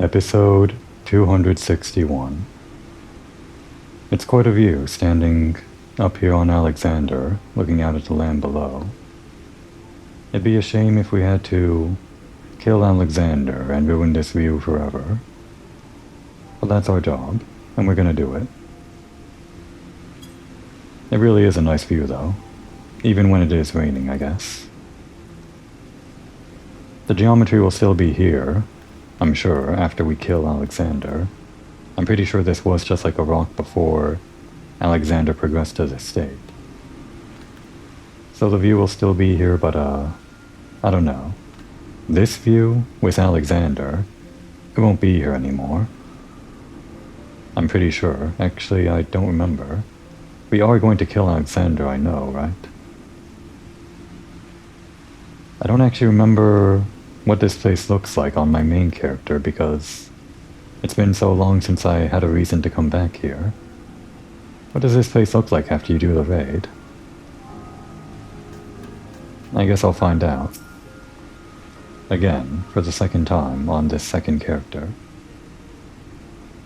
Episode 261. It's quite a view, standing up here on Alexander, looking out at the land below. It'd be a shame if we had to kill Alexander and ruin this view forever. But that's our job, and we're gonna do it. It really is a nice view, though. Even when it is raining, I guess. The geometry will still be here, I'm sure, after we kill Alexander. I'm pretty sure this was just like a rock before Alexander progressed to this state. So the view will still be here, but I don't know. This view, with Alexander, it won't be here anymore. I'm pretty sure. Actually, I don't remember. We are going to kill Alexander, I know, right? I don't actually remember what this place looks like on my main character because it's been so long since I had a reason to come back here. What does this place look like after you do the raid? I guess I'll find out. Again, for the second time on this second character.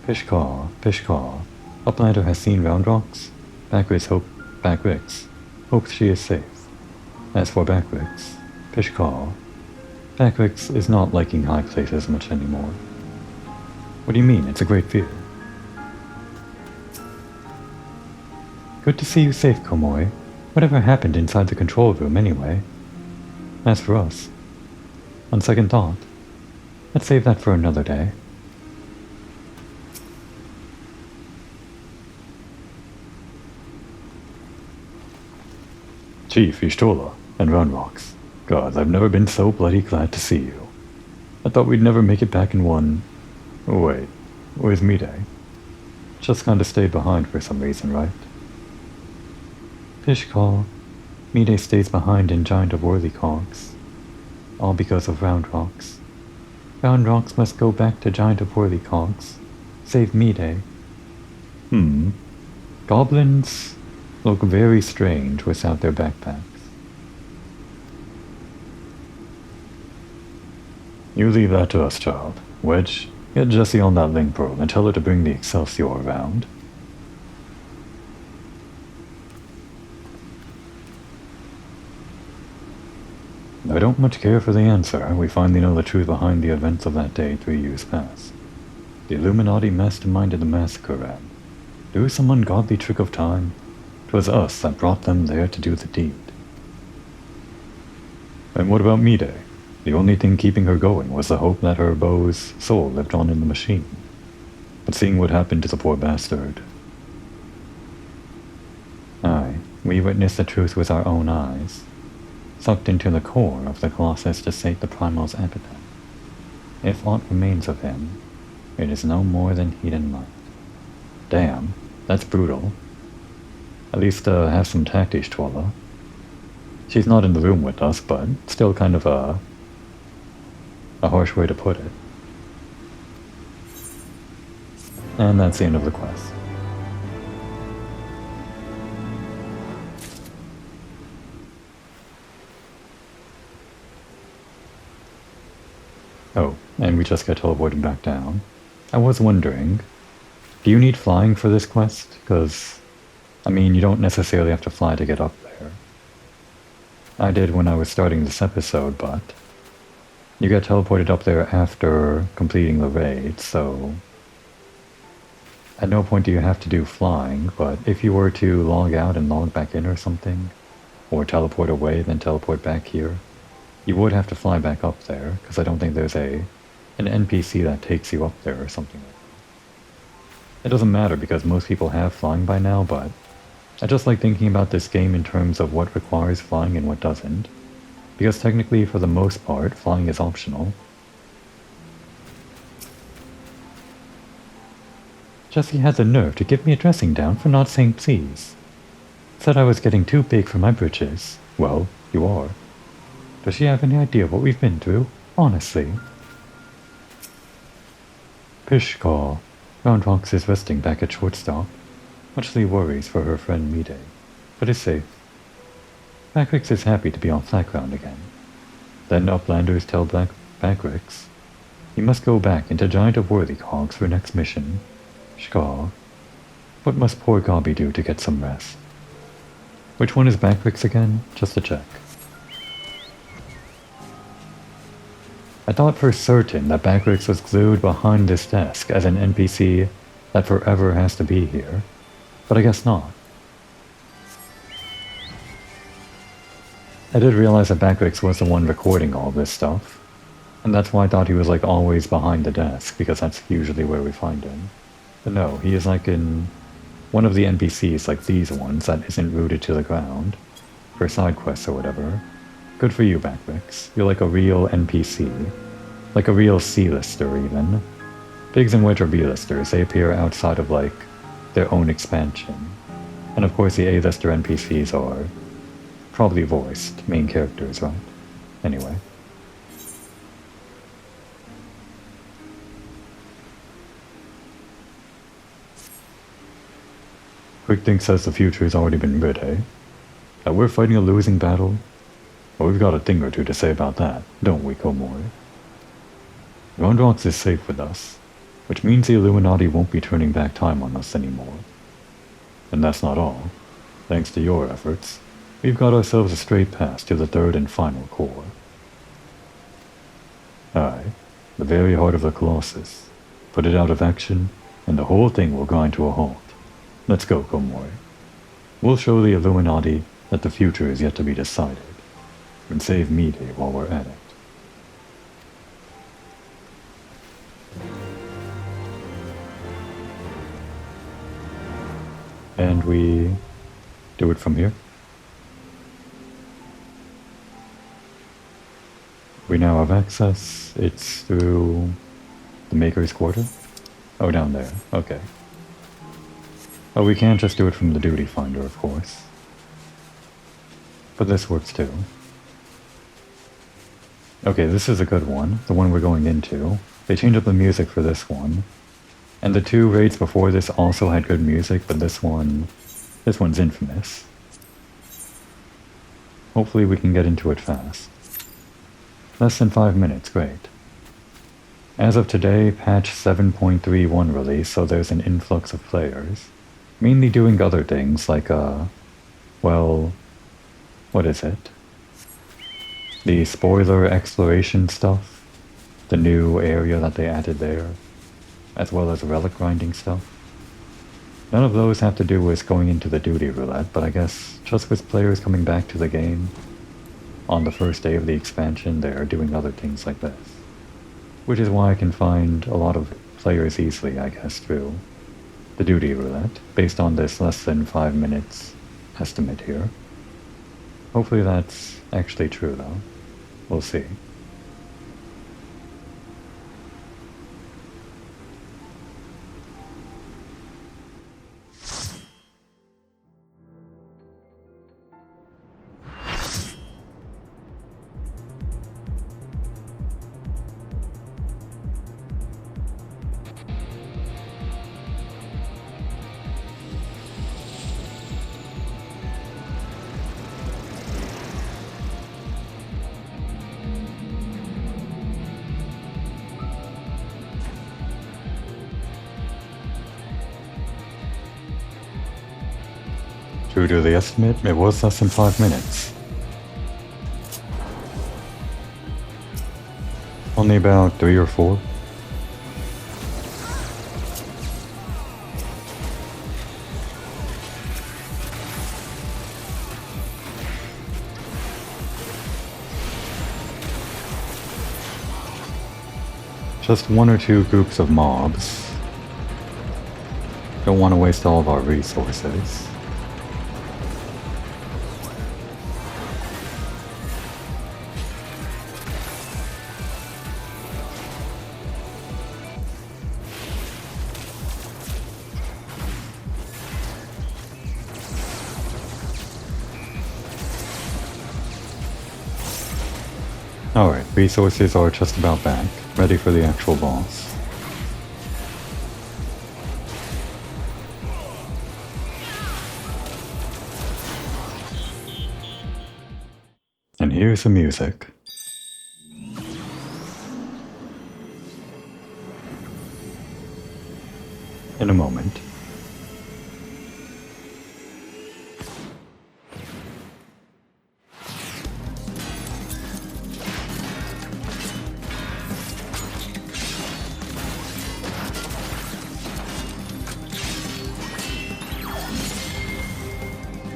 Pishkaw, Pishkaw. Uplander has seen Round Rocks? Backwicks hopes she is safe. As for Backwicks, Pishkaw. Backwicks is not liking high places much anymore. What do you mean? It's a great view. Good to see you safe, Komoy. Whatever happened inside the control room anyway? As for us, on second thought, let's save that for another day. Chief Ishtola and Round Rocks. God, I've never been so bloody glad to see you. I thought we'd never make it back in one... Oh, wait, where's Mide? Just kinda stayed behind for some reason, right? Pishkaw. Mide stays behind in Giant of Worthy Cogs. All because of Round Rocks. Round Rocks must go back to Giant of Worthy Cogs. Save Mide. Goblins look very strange without their backpacks. You leave that to us, child. Wedge, get Jessie on that link pearl and tell her to bring the Excelsior around. I don't much care for the answer. We finally know the truth behind the events of that day 3 years past. The Illuminati masterminded the massacre, and through some ungodly trick of time, 'twas us that brought them there to do the deed. And what about Mide? The only thing keeping her going was the hope that her beau's soul lived on in the machine. But seeing what happened to the poor bastard... Aye, we witnessed the truth with our own eyes, sucked into the core of the Colossus to sate the Primal's appetite. If aught remains of him, it is no more than heat and light. Damn, that's brutal. At least have some tact, Ishtola. She's not in the room with us, but still kind of a harsh way to put it. And that's the end of the quest. Oh, and we just got teleported back down. I was wondering, do you need flying for this quest? Because, I mean, you don't necessarily have to fly to get up there. I did when I was starting this episode, but you get teleported up there after completing the raid, so at no point do you have to do flying, but if you were to log out and log back in or something, or teleport away then teleport back here, you would have to fly back up there, because I don't think there's an NPC that takes you up there or something like that. It doesn't matter because most people have flying by now, but I just like thinking about this game in terms of what requires flying and what doesn't. Because technically, for the most part, flying is optional. Jessie had the nerve to give me a dressing down for not saying please. Said I was getting too big for my britches. Well, you are. Does she have any idea what we've been through? Honestly. Pishkaw. Round Rocks is resting back at Shortstop. Muchly worries for her friend Mide, but is safe. Backwicks is happy to be on flat ground again. Then Uplanders tell Backwicks, You must go back into Giant of Worthy Cogs for next mission. Shkaw. What must poor Gobby do to get some rest? Which one is Backrix again? Just to check. I thought for certain that Backrix was glued behind this desk as an NPC that forever has to be here, but I guess not. I did realize that Backrix was the one recording all this stuff, and that's why I thought he was like always behind the desk, because that's usually where we find him. But no, he is like in one of the NPCs like these ones that isn't rooted to the ground, for side quests or whatever. Good for you, Backrix. You're like a real NPC. Like a real C-lister, even. Pigs and Wedge are B-listers. They appear outside of, like, their own expansion. And of course the A-lister NPCs are probably voiced main characters, right? Anyway. Quickthink says the future has already been writ, eh? That we're fighting a losing battle? Well, we've got a thing or two to say about that, don't we, Komori? Gondrox is safe with us, which means the Illuminati won't be turning back time on us anymore. And that's not all. Thanks to your efforts, we've got ourselves a straight pass to the third and final core. Aye, the very heart of the Colossus. Put it out of action, and the whole thing will grind to a halt. Let's go, Komori. We'll show the Illuminati that the future is yet to be decided. And save Mide while we're at it. And we do it from here. We now have access. It's through the Maker's Quarter. Oh, down there. Okay. Oh, we can't just do it from the Duty Finder, of course. But this works too. Okay, this is a good one, the one we're going into. They changed up the music for this one. And the two raids before this also had good music, but this one's infamous. Hopefully we can get into it fast. Less than 5 minutes, great. As of today, patch 7.31 release, so there's an influx of players. Mainly doing other things like, well, what is it? The spoiler exploration stuff, the new area that they added there, as well as relic grinding stuff. None of those have to do with going into the duty roulette, but I guess just with players coming back to the game on the first day of the expansion, they're doing other things like this. Which is why I can find a lot of players easily, I guess, through the duty roulette, based on this less than 5 minutes estimate here. Hopefully that's actually true, though. We'll see. True to the estimate, it was less than 5 minutes. Only about 3 or 4. Just 1 or 2 groups of mobs. Don't want to waste all of our resources. Alright, resources are just about back, ready for the actual boss. And here's the music. in a moment.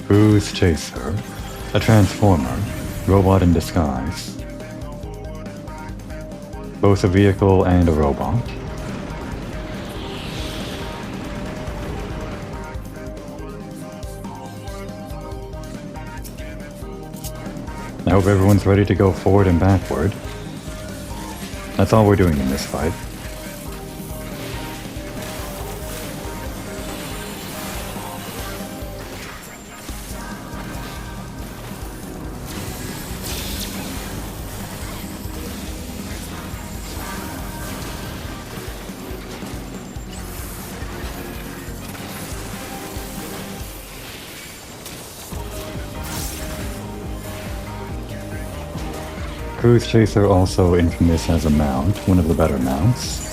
Cruise Chaser, a transformer, robot in disguise. Both a vehicle and a robot. I hope everyone's ready to go forward and backward. That's all we're doing in this fight. Cruise Chaser also infamous as a mount, one of the better mounts.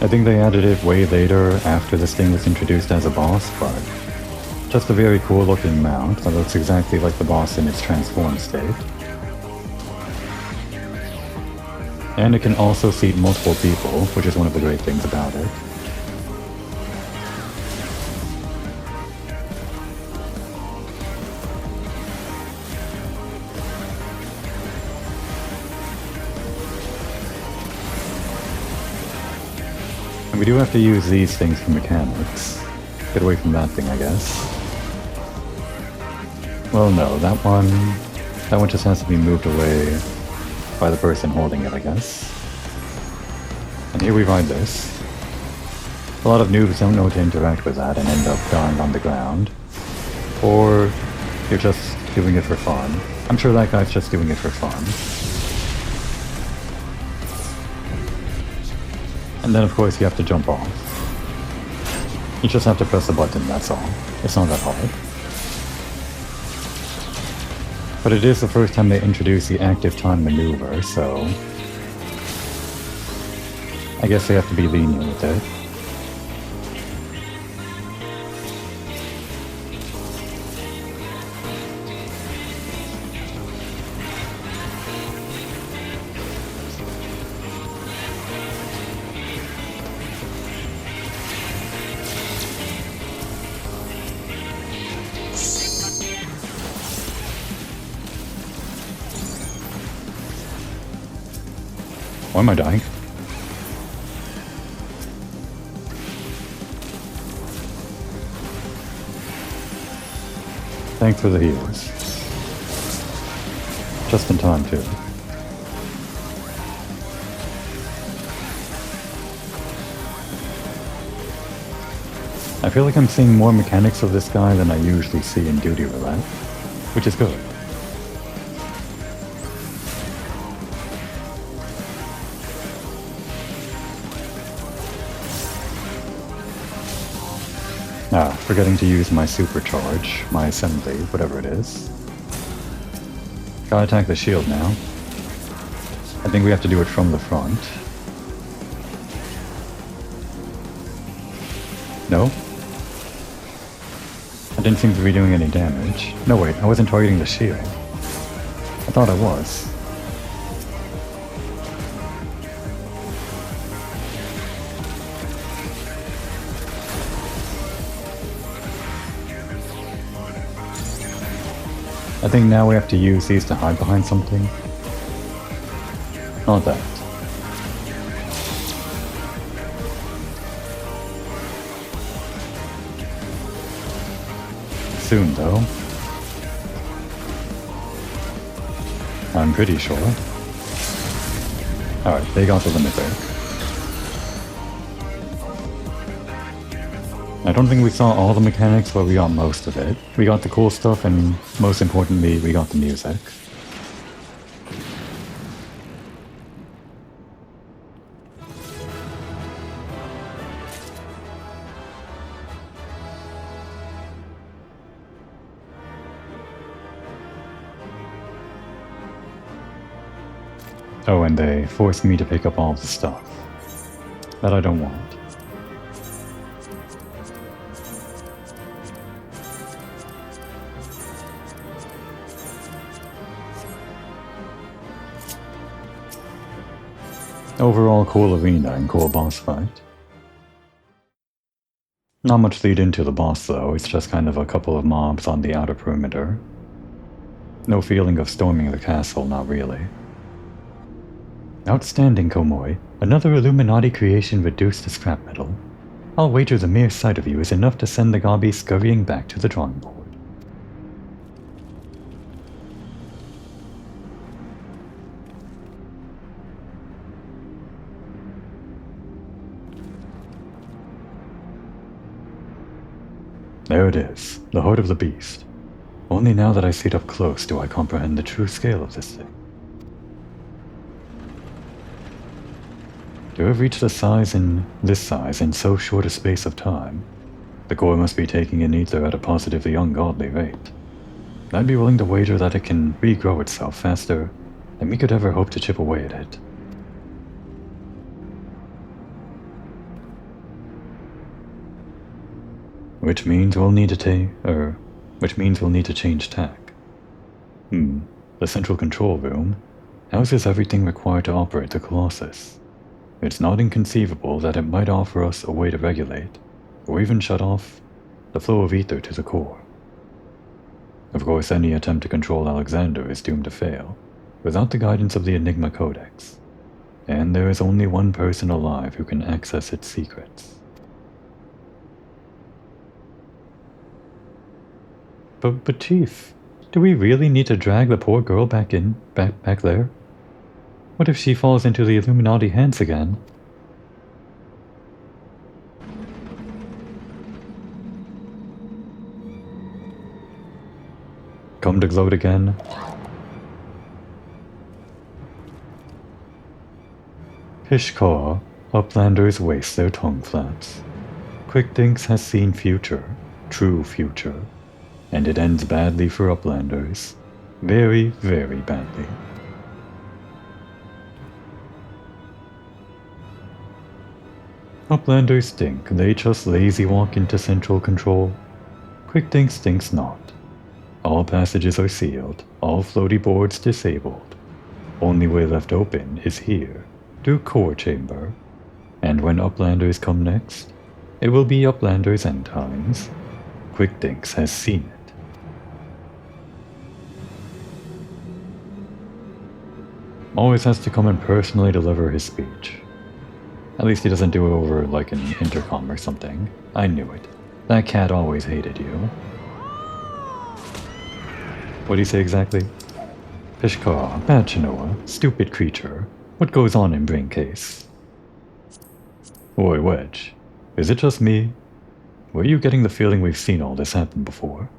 I think they added it way later after this thing was introduced as a boss, but just a very cool looking mount that looks exactly like the boss in its transformed state. And it can also seat multiple people, which is one of the great things about it. And we do have to use these things for mechanics. Get away from that thing, I guess. Well, no, that one just has to be moved away by the person holding it, I guess. And here we ride this. A lot of noobs don't know to interact with that and end up dying on the ground. Or you're just doing it for fun. I'm sure that guy's just doing it for fun. And then of course you have to jump off. You just have to press the button, that's all. It's not that hard. But it is the first time they introduced the active time maneuver, so I guess they have to be lenient with it. Why am I dying? Thanks for the heals. Just in time, too. I feel like I'm seeing more mechanics of this guy than I usually see in Duty Roulette, which is good. Forgetting to use my supercharge, my assembly, whatever it is. Gotta attack the shield now. I think we have to do it from the front. No? I didn't seem to be doing any damage. No wait, I wasn't targeting the shield. I thought I was. I think now we have to use these to hide behind something. Not that. Soon, though. I'm pretty sure. Alright, they got the limit break. I don't think we saw all the mechanics, but we got most of it. We got the cool stuff, and most importantly, we got the music. Oh, and they forced me to pick up all the stuff that I don't want. Overall, cool arena and cool boss fight. Not much lead into the boss though, it's just kind of a couple of mobs on the outer perimeter. No feeling of storming the castle, not really. Outstanding, Komoi. Another Illuminati creation reduced to scrap metal. I'll wager the mere sight of you is enough to send the Gabi scurrying back to the drawing board. There it is, the heart of the beast. Only now that I see it up close do I comprehend the true scale of this thing. To have reached this size in so short a space of time, the core must be taking in ether at a positively ungodly rate. I'd be willing to wager that it can regrow itself faster than we could ever hope to chip away at it. Which means we'll need to change tack. The central control room houses everything required to operate the Colossus. It's not inconceivable that it might offer us a way to regulate, or even shut off, the flow of ether to the core. Of course, any attempt to control Alexander is doomed to fail, without the guidance of the Enigma Codex, and there is only one person alive who can access its secrets. But Chief, do we really need to drag the poor girl back there? What if she falls into the Illuminati hands again? Come to gloat again? Pishkar, uplanders waste their tongue flaps. Quickdinks has seen future, true future. And it ends badly for uplanders. Very, very badly. Uplanders stink, they just lazy walk into central control. Quickdinks stinks not. All passages are sealed, all floaty boards disabled. Only way left open is here, to core chamber. And when uplanders come next, it will be uplanders' end times. Quickdinks has seen it. Always has to come and personally deliver his speech. At least he doesn't do it over like an intercom or something. I knew it. That cat always hated you. What do you say exactly? Pishkar, bad Chinoa, stupid creature. What goes on in Braincase? Oi, Wedge. Is it just me? Were you getting the feeling we've seen all this happen before?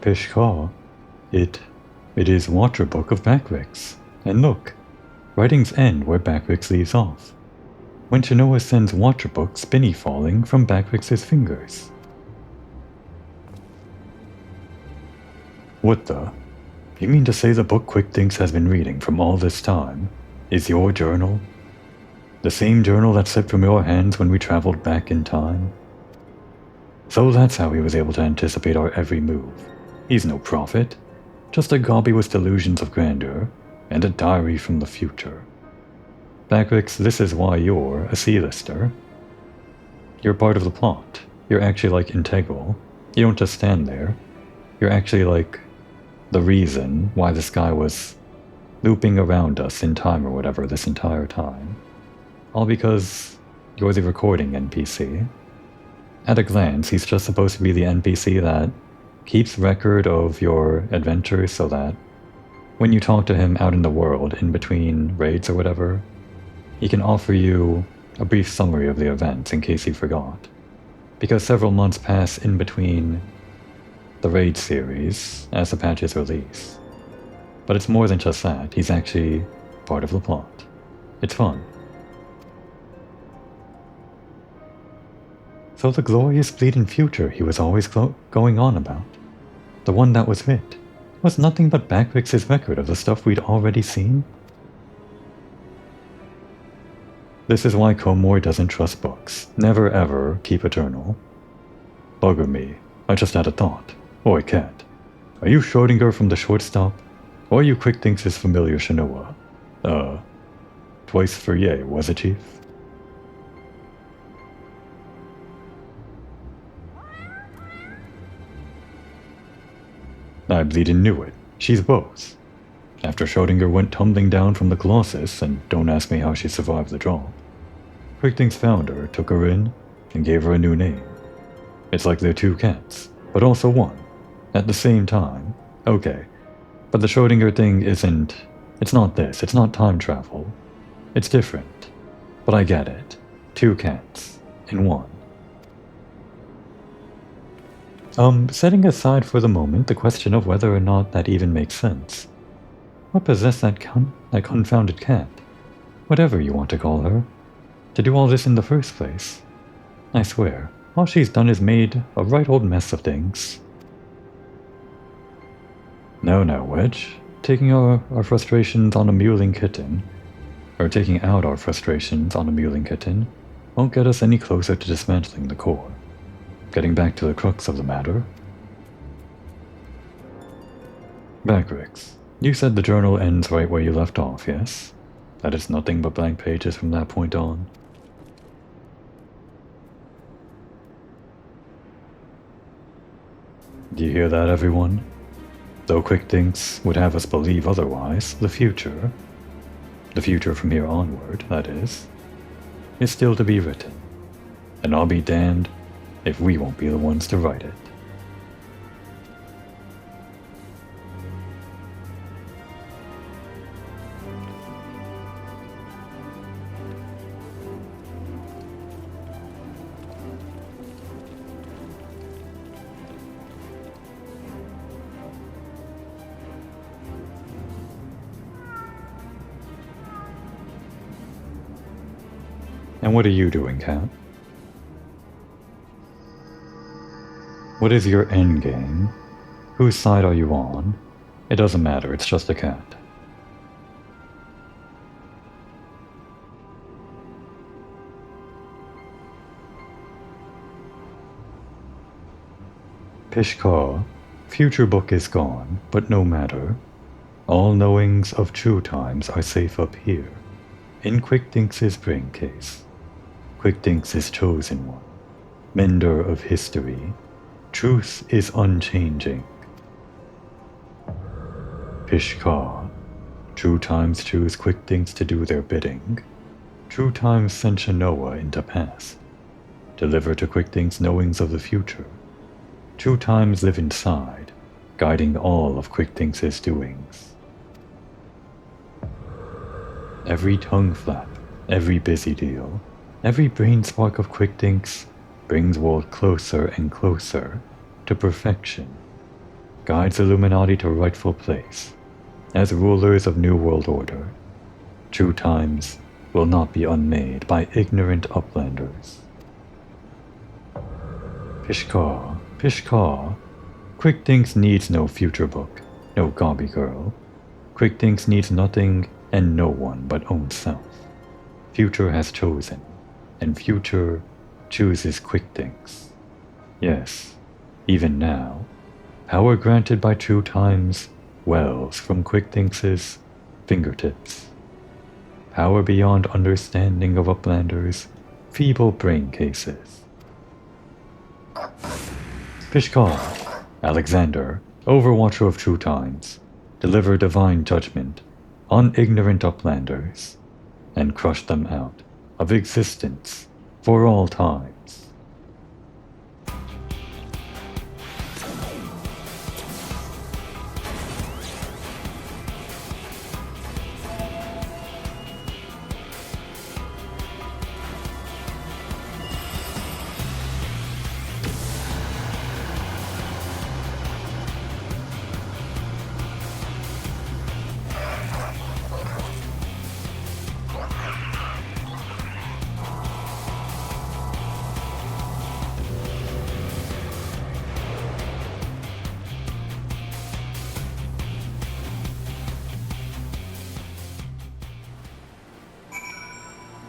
Pishkar, it is Watcher Book of Backrix. And look, writings end where Backrix leaves off. When Chinoa sends Watcher Book spinny falling from Backrix's fingers. What the? You mean to say the book Quickdinks has been reading from all this time is your journal? The same journal that slipped from your hands when we traveled back in time? So that's how he was able to anticipate our every move. He's no prophet, just a gobby with delusions of grandeur, and a diary from the future. Backrix, this is why you're a C-lister. You're part of the plot. You're actually like integral. You don't just stand there. You're actually like the reason why this guy was looping around us in time or whatever this entire time. All because you're the recording NPC. At a glance, he's just supposed to be the NPC that keeps record of your adventures so that when you talk to him out in the world, in between raids or whatever, he can offer you a brief summary of the events in case you forgot. Because several months pass in between the raid series as the patches release. But it's more than just that, he's actually part of the plot. It's fun. So the glorious bleeding future he was always going on about, the one that was writ, was nothing but Backrix's record of the stuff we'd already seen? This is why Comor doesn't trust books. Never ever keep a journal. Bugger me, I just had a thought. Oi, cat. Are you Schrodinger from the shortstop? Or are you Quick Thinks' familiar Shinoa? Twice for yay, was it, Chief? I bleedin' knew it. She's both. After Schrodinger went tumbling down from the Colossus, and don't ask me how she survived the drop, Quick Thinks found her, took her in, and gave her a new name. It's like they're two cats, but also one, at the same time. Okay, but the Schrodinger thing isn't... It's not this, it's not time travel. It's different. But I get it. Two cats, in one. Setting aside for the moment the question of whether or not that even makes sense. What possessed that confounded cat? Whatever you want to call her. To do all this in the first place. I swear, all she's done is made a right old mess of things. No, Wedge. Taking our frustrations on a mewling kitten, or taking out our frustrations on a mewling kitten, won't get us any closer to dismantling the core. Getting back to the crux of the matter. Backrix, you said the journal ends right where you left off, yes? That it's nothing but blank pages from that point on? Do you hear that, everyone? Though Quick Thinks would have us believe otherwise, the future from here onward, that is still to be written. And I'll be damned if we won't be the ones to write it. And what are you doing, Cat? What is your endgame? Whose side are you on? It doesn't matter, it's just a cat. Pishkar, future book is gone, but no matter. All knowings of true times are safe up here, in Quick Thinks' brain case. Quick Thinks' chosen one, mender of history. Truth is unchanging. Pishkar, true times choose Quick Thinks to do their bidding. True times send Shinoa into past, deliver to Quick Thinks knowings of the future. True times live inside, guiding all of Quick Thinks' doings. Every tongue flap, every busy deal, every brain spark of Quick Thinks brings world closer and closer to perfection, guides Illuminati to rightful place, as rulers of New World Order. True times will not be unmade by ignorant uplanders. Pishkar, Quick Thinks needs no future book, no gobby girl. Quick Thinks needs nothing and no one but own self. Future has chosen, and future chooses Quick Thinks. Yes, even now, power granted by true times wells from Quick Thinks' fingertips. Power beyond understanding of Uplanders' feeble brain cases. Pishkar, Alexander, Overwatcher of True Times, deliver divine judgment on ignorant Uplanders, and crush them out of existence for all times.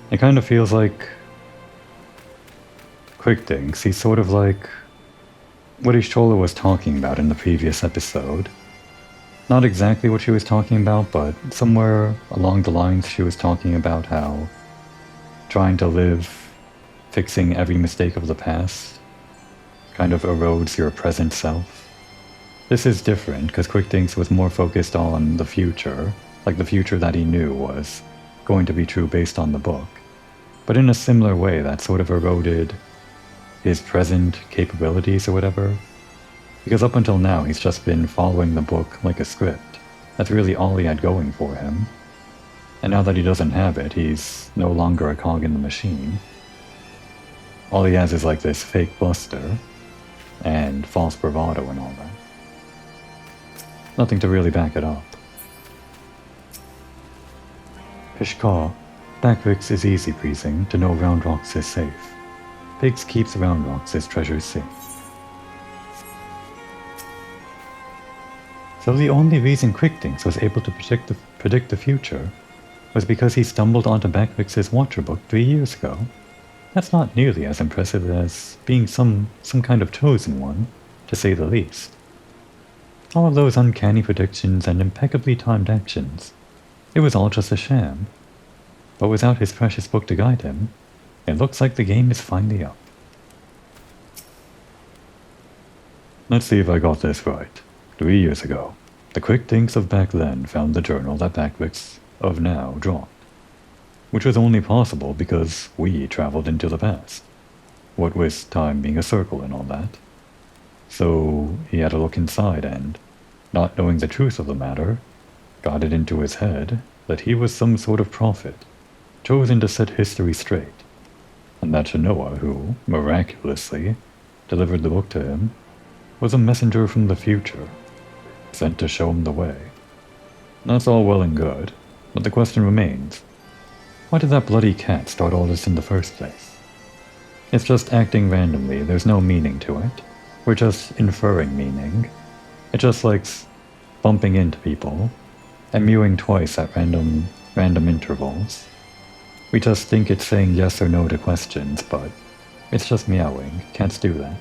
It kind of feels like Quick Thinks. He's sort of like what Ishtola was talking about in the previous episode. Not exactly what she was talking about, but somewhere along the lines she was talking about how trying to live fixing every mistake of the past kind of erodes your present self. This is different because Quick Thinks was more focused on the future, like the future that he knew was going to be true based on the book. But in a similar way, that sort of eroded his present capabilities or whatever. Because up until now, he's just been following the book like a script. That's really all he had going for him. And now that he doesn't have it, he's no longer a cog in the machine. All he has is like this fake bluster and false bravado and all that. Nothing to really back it up. Pishkaw, Backwix is easy breezing to know Round Rocks is safe. Pigs keeps Round Rocks' treasures safe. So the only reason Quickthings was able to predict the future was because he stumbled onto Backwix's Watcher book 3 years ago. That's not nearly as impressive as being some kind of chosen one, to say the least. All of those uncanny predictions and impeccably timed actions, it was all just a sham. But without his precious book to guide him, it looks like the game is finally up. Let's see if I got this right. 3 years ago, the Quick Thinks of back then found the journal that Backwix of now dropped, which was only possible because we traveled into the past, what with time being a circle and all that. So he had to look inside and, not knowing the truth of the matter, got it into his head that he was some sort of prophet, chosen to set history straight, and that Shanoa, who, miraculously, delivered the book to him, was a messenger from the future, sent to show him the way. That's all well and good, but the question remains, why did that bloody cat start all this in the first place? It's just acting randomly, there's no meaning to it. We're just inferring meaning. It just likes bumping into people, and mewing twice at random intervals. We just think it's saying yes or no to questions, but it's just meowing. Cats do that.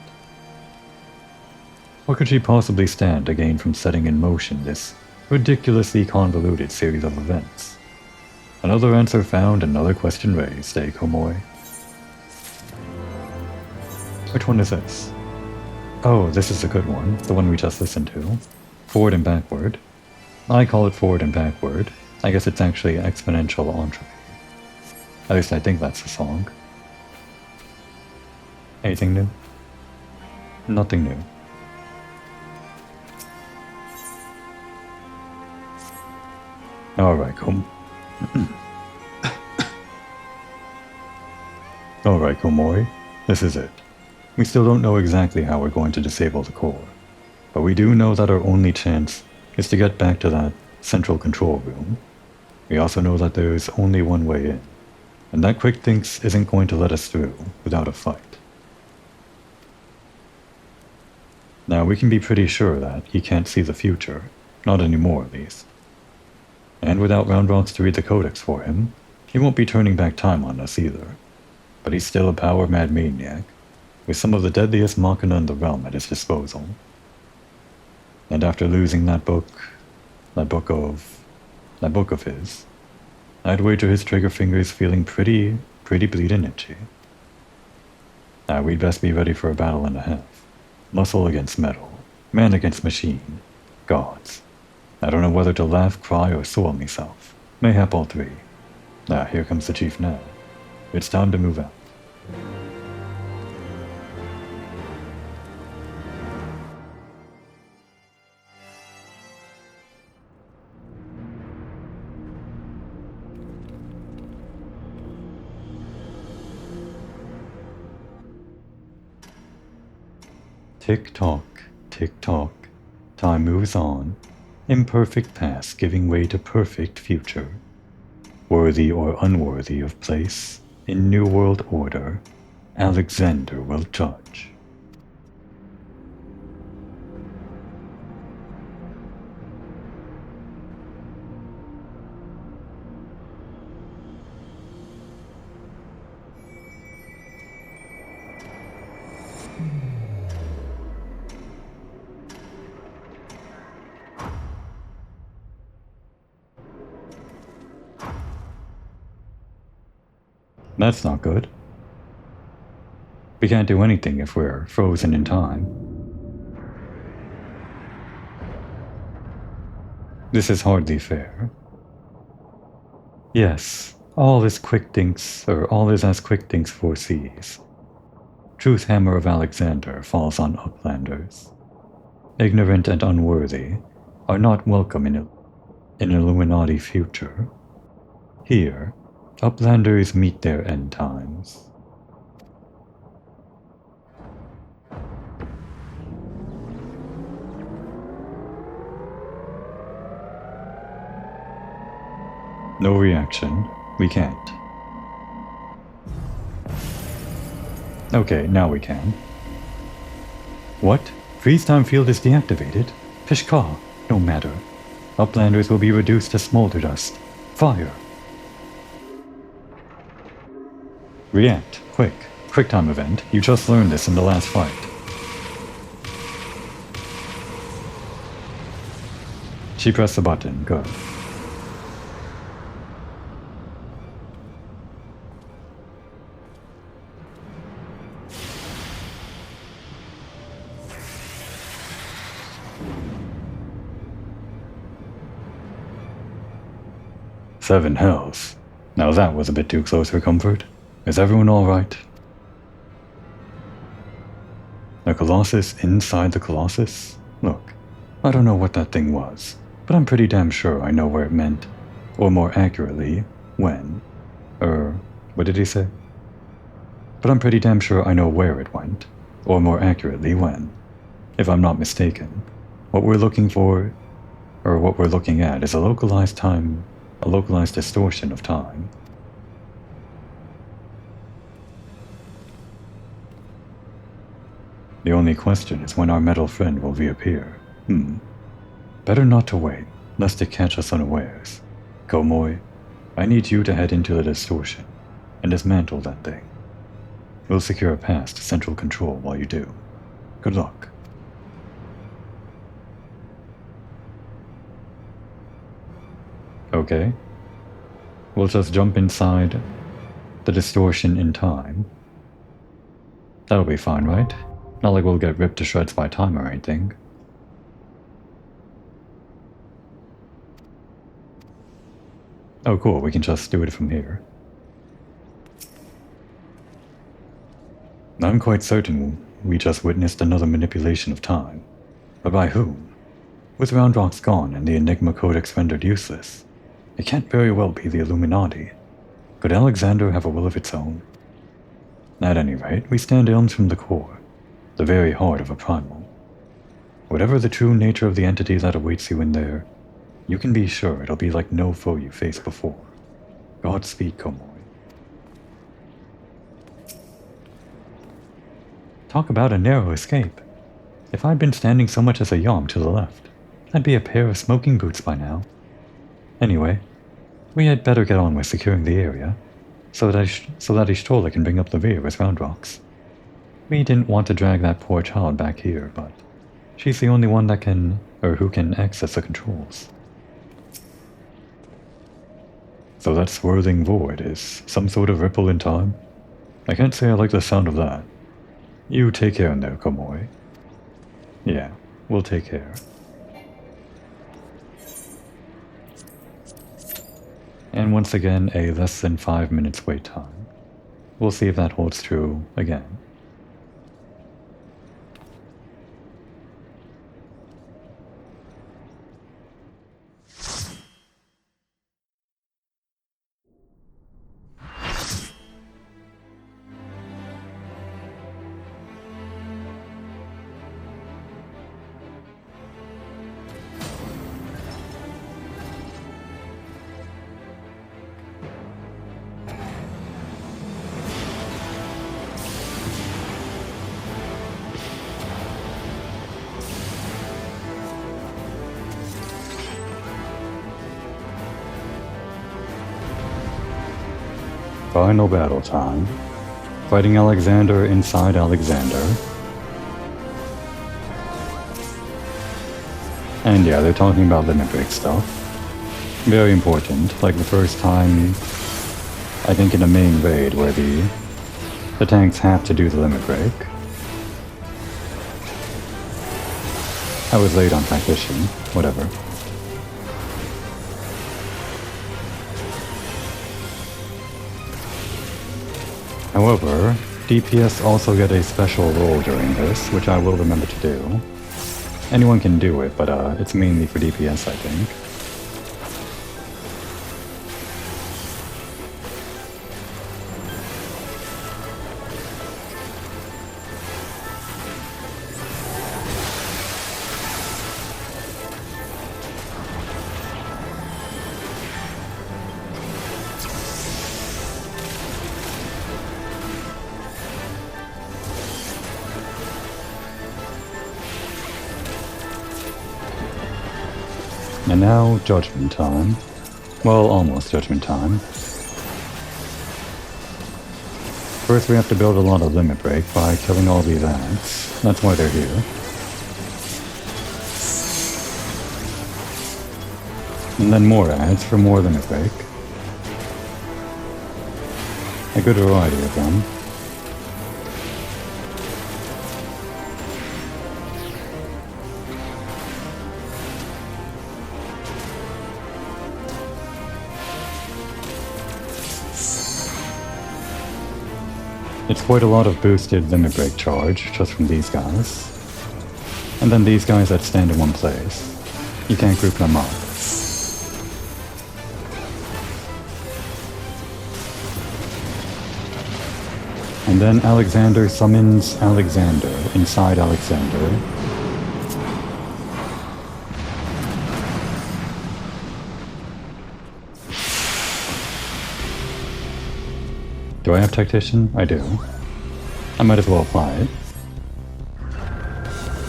What could she possibly stand to gain from setting in motion this ridiculously convoluted series of events? Another answer found, another question raised, eh, Komoi? Which one is this? Oh, this is a good one, the one we just listened to. Forward and backward. I call it forward and backward. I guess it's actually exponential entropy. At least I think that's the song. Anything new? Nothing new. Alright, Alright, Komori. This is it. We still don't know exactly how we're going to disable the core, but we do know that our only chance is to get back to that central control room. We also know that there is only one way in, and that Quick Thinks isn't going to let us through without a fight. Now, we can be pretty sure that he can't see the future, not anymore at least. And without Round Rocks to read the codex for him, he won't be turning back time on us either. But he's still a power-mad maniac, with some of the deadliest machina in the realm at his disposal. And after losing that book of his, I'd wager his trigger finger's feeling pretty bleeding itchy. Now we'd best be ready for a battle and a half. Muscle against metal, man against machine, gods. I don't know whether to laugh, cry, or soil myself. Mayhap all three. Here comes the chief now. It's time to move out. Tick-tock, tick-tock, time moves on, imperfect past giving way to perfect future. Worthy or unworthy of place, in New World Order, Alexander will judge. That's not good. We can't do anything if we're frozen in time. This is hardly fair. Yes, all is as Quick Thinks foresees. Truth hammer of Alexander falls on uplanders. Ignorant and unworthy are not welcome in an Illuminati future. Here, uplanders meet their end times. No reaction. We can't. Okay, now we can. What? Freeze time field is deactivated? Pishka, no matter. Uplanders will be reduced to smolder dust. Fire! React, quick. Quick time event. You just learned this in the last fight. She pressed the button. Good. Seven hells. Now that was a bit too close for comfort. Is everyone alright? The Colossus inside the Colossus? Look, I don't know what that thing was, but I'm pretty damn sure I know where it meant. Or more accurately, when. What did he say? But I'm pretty damn sure I know where it went. Or more accurately, when. If I'm not mistaken, what we're looking at is a localized distortion of time. The only question is when our metal friend will reappear. Better not to wait, lest it catch us unawares. Komoy, I need you to head into the distortion and dismantle that thing. We'll secure a pass to central control while you do. Good luck. Okay. We'll just jump inside the distortion in time. That'll be fine, right? Not like we'll get ripped to shreds by time or anything. Oh cool, we can just do it from here. I'm quite certain we just witnessed another manipulation of time. But by whom? With Round Rocks gone and the Enigma Codex rendered useless, it can't very well be the Illuminati. Could Alexander have a will of its own? At any rate, we stand ilms from the core, the very heart of a primal. Whatever the true nature of the entity that awaits you in there, you can be sure it'll be like no foe you faced before. Godspeed, Komoy. Talk about a narrow escape. If I'd been standing so much as a yom to the left, I'd be a pair of smoking boots by now. Anyway, we had better get on with securing the area, so that Ishtola can bring up the rear with Round Rocks. We didn't want to drag that poor child back here, but she's the only one who can access the controls. So that swirling void is some sort of ripple in time? I can't say I like the sound of that. You take care in there, Komoy. Yeah, we'll take care. And once again, a less than 5 minutes wait time. We'll see if that holds true again. Final battle time. Fighting Alexander inside Alexander. And yeah, they're talking about limit break stuff. Very important, like the first time I think in a main raid where the tanks have to do the limit break. I was late on tactician, whatever. However, DPS also get a special role during this, which I will remember to do. Anyone can do it, but it's mainly for DPS, I think. And now, judgment time. Well, almost judgment time. First we have to build a lot of limit break by killing all these ads. That's why they're here. And then more ads for more limit break. A good variety of them. It's quite a lot of boosted limit break charge just from these guys. And then these guys that stand in one place. You can't group them up. And then Alexander summons Alexander inside Alexander. Do I have Tactician? I do. I might as well apply it.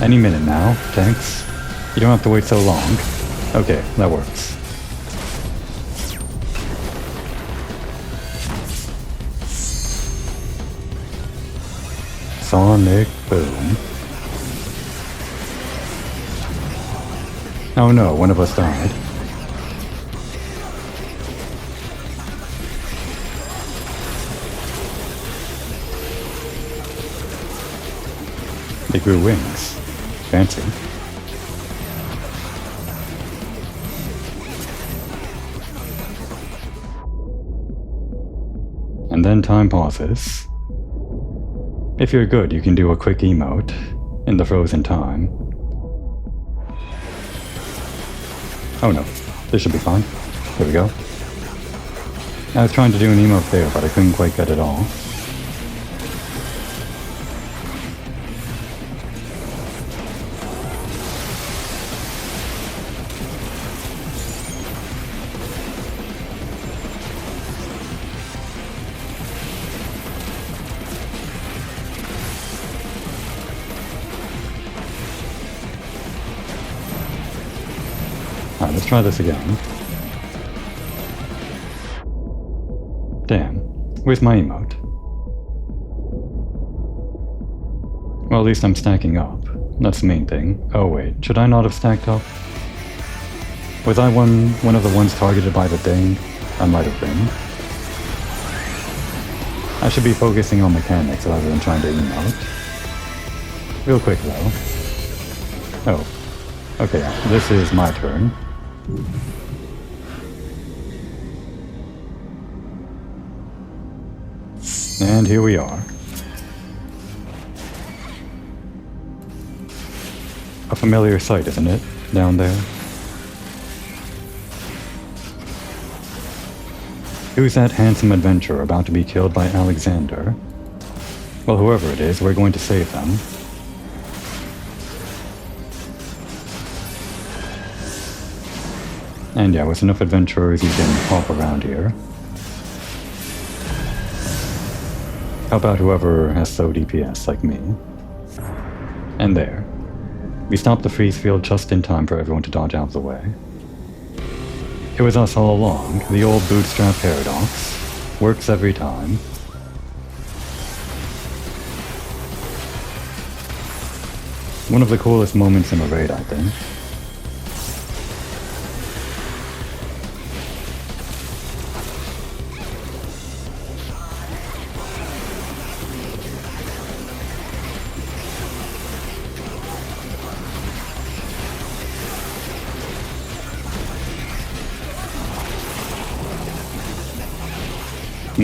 Any minute now, thanks. You don't have to wait so long. Okay, that works. Sonic boom. Oh no, one of us died. They grew wings. Fancy. And then time pauses. If you're good, you can do a quick emote in the frozen time. Oh no, this should be fine. There we go. I was trying to do an emote there, but I couldn't quite get it all. Alright, let's try this again. Damn. Where's my emote? Well, at least I'm stacking up. That's the main thing. Oh wait, should I not have stacked up? Was I one of the ones targeted by the thing? I might have been. I should be focusing on mechanics rather than trying to emote. Real quick though. Oh. Okay, this is my turn. And here we are. A familiar sight, isn't it? Down there. Who's that handsome adventurer about to be killed by Alexander? Well, whoever it is, we're going to save them. And yeah, with enough adventurers you can hop around here. How about whoever has slow DPS like me? And there. We stopped the freeze field just in time for everyone to dodge out of the way. It was us all along, the old bootstrap paradox. Works every time. One of the coolest moments in a raid, I think.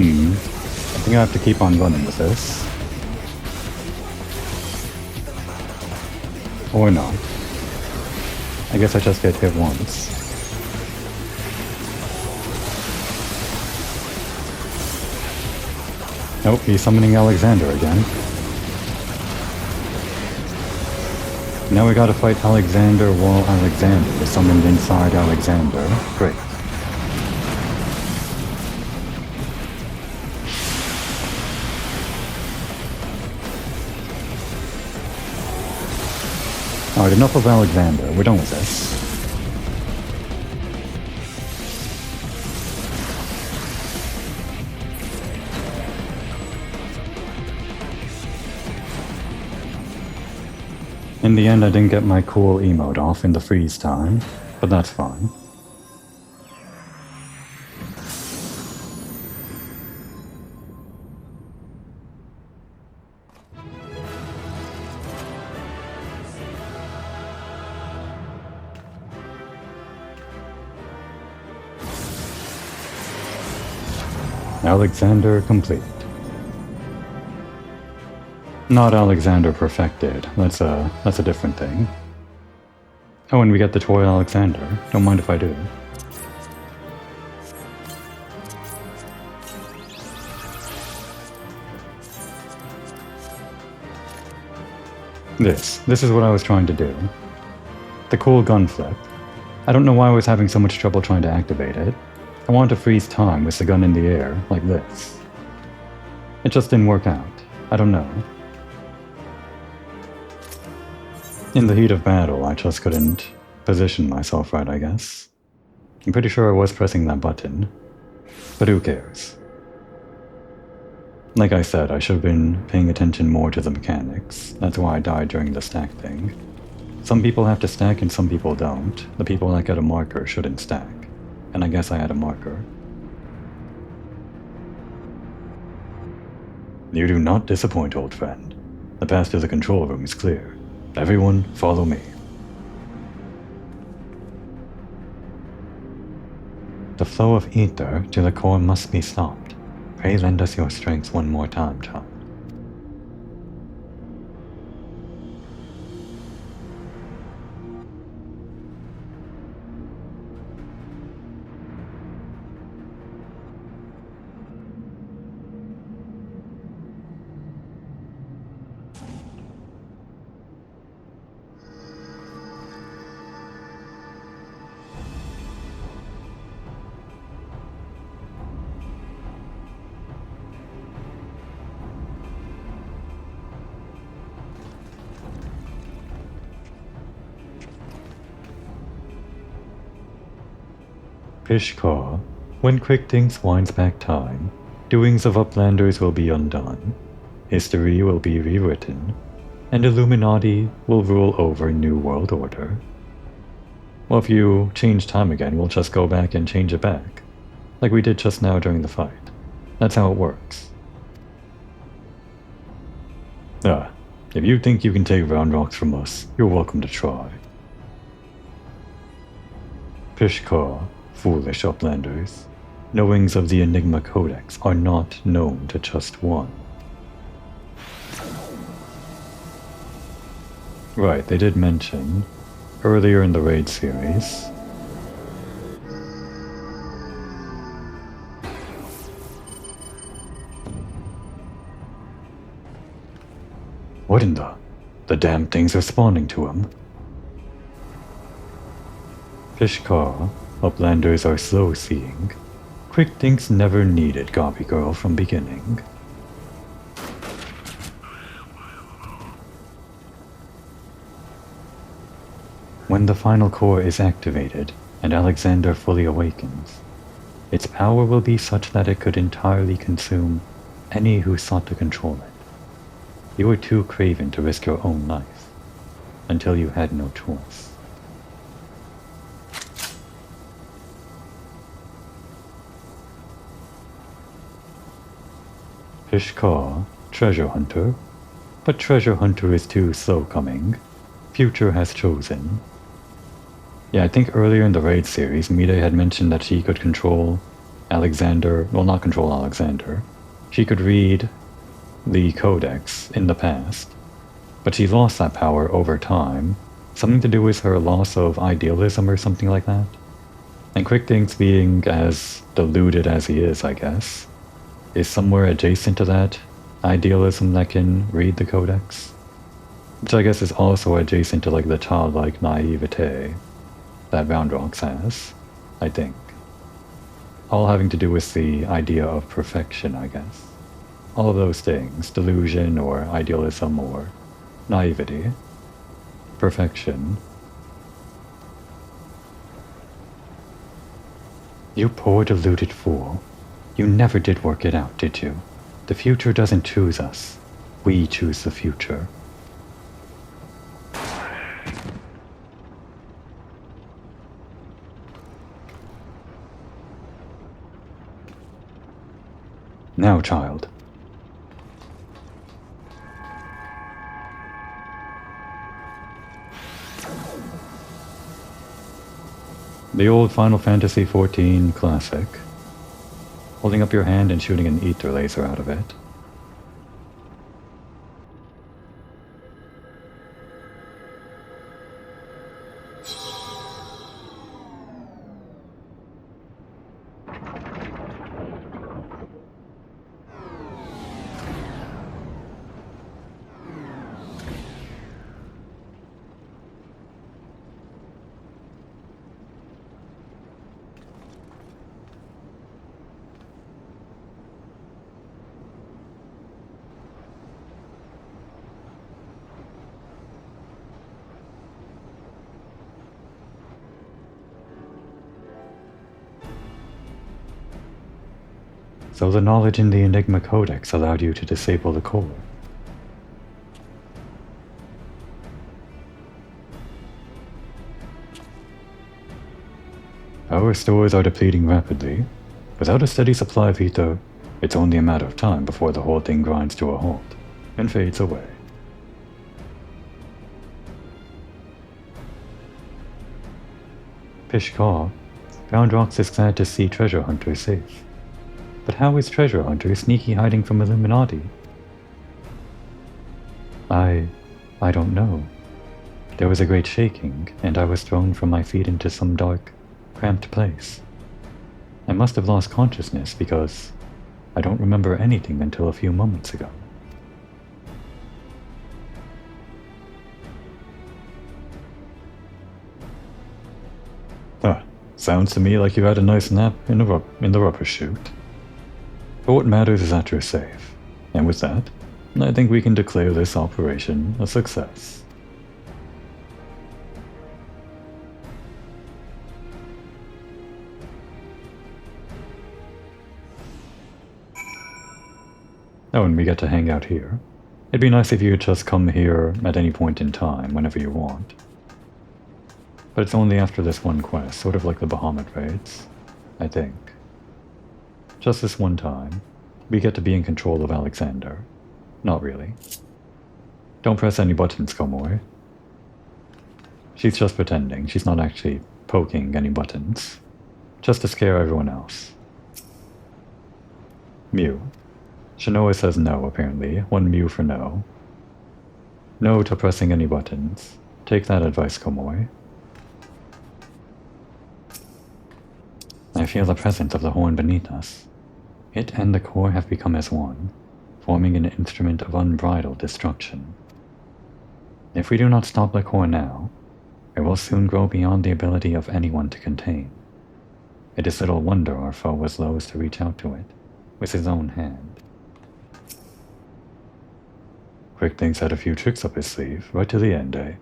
I think I have to keep on running with this. Or not. I guess I just get hit once. Nope, he's summoning Alexander again. Now we gotta fight Alexander while Alexander is summoned inside Alexander. Great. Alright, enough of Alexander. We're done with this. In the end, I didn't get my cool emote off in the freeze time, but that's fine. Alexander complete. Not Alexander perfected. That's a different thing. Oh, and we get the toy Alexander. Don't mind if I do. This is what I was trying to do. The cool gun flip. I don't know why I was having so much trouble trying to activate it. I wanted to freeze time with the gun in the air, like this. It just didn't work out. I don't know. In the heat of battle, I just couldn't position myself right, I guess. I'm pretty sure I was pressing that button. But who cares? Like I said, I should have been paying attention more to the mechanics. That's why I died during the stack thing. Some people have to stack and some people don't. The people that get a marker shouldn't stack. And I guess I had a marker. You do not disappoint, old friend. The path to the control room is clear. Everyone, follow me. The flow of ether to the core must be stopped. Pray lend us your strength one more time, child. Pishkar, when Quickthings winds back time, doings of Uplanders will be undone, history will be rewritten, and Illuminati will rule over New World Order. Well, if you change time again, we'll just go back and change it back, like we did just now during the fight. That's how it works. If you think you can take Round Rocks from us, you're welcome to try. Pishkar, foolish Uplanders. Knowings of the Enigma Codex are not known to just one. Right, they did mention, earlier in the raid series, what in the damn things are spawning to him? Pishkar, Uplanders are slow-seeing. Quickthings never needed Gobby Girl from beginning. When the final core is activated and Alexander fully awakens, its power will be such that it could entirely consume any who sought to control it. You were too craven to risk your own life, until you had no choice. Pishkar, treasure hunter, but treasure hunter is too slow coming. Future has chosen. Yeah, I think earlier in the raid series, Mide had mentioned that she could control Alexander, well, not control Alexander. She could read the codex in the past, but she lost that power over time. Something to do with her loss of idealism or something like that. And QuickThinks, being as deluded as he is, I guess, is somewhere adjacent to that idealism that can read the codex. Which I guess is also adjacent to like the childlike naivete that Roundrox has, I think. All having to do with the idea of perfection, I guess. All of those things, delusion or idealism or naivety, perfection. You poor deluded fool. You never did work it out, did you? The future doesn't choose us. We choose the future. Now, child. The old Final Fantasy XIV classic. Holding up your hand and shooting an ether laser out of it. So the knowledge in the Enigma Codex allowed you to disable the core. Power stores are depleting rapidly. Without a steady supply of ether, it's only a matter of time before the whole thing grinds to a halt and fades away. Pishkar, Roundrox is glad to see Treasure Hunter safe. But how is Treasure Hunter sneaky hiding from Illuminati? I don't know. There was a great shaking, and I was thrown from my feet into some dark, cramped place. I must have lost consciousness because I don't remember anything until a few moments ago. Sounds to me like you had a nice nap in the rubber chute. But what matters is that you're safe. And with that, I think we can declare this operation a success. Oh, and we get to hang out here. It'd be nice if you could just come here at any point in time, whenever you want. But it's only after this one quest, sort of like the Bahamut raids, I think. Just this one time, we get to be in control of Alexander. Not really. Don't press any buttons, Komoi. She's just pretending, she's not actually poking any buttons. Just to scare everyone else. Mew. Shinoa says no, apparently. 1 Mew for no. No to pressing any buttons. Take that advice, Komoi. I feel the presence of the horn beneath us. It and the core have become as one, forming an instrument of unbridled destruction. If we do not stop the core now, it will soon grow beyond the ability of anyone to contain. It is little wonder our foe was loath to reach out to it, with his own hand. QuickThinks had a few tricks up his sleeve, right to the end, eh?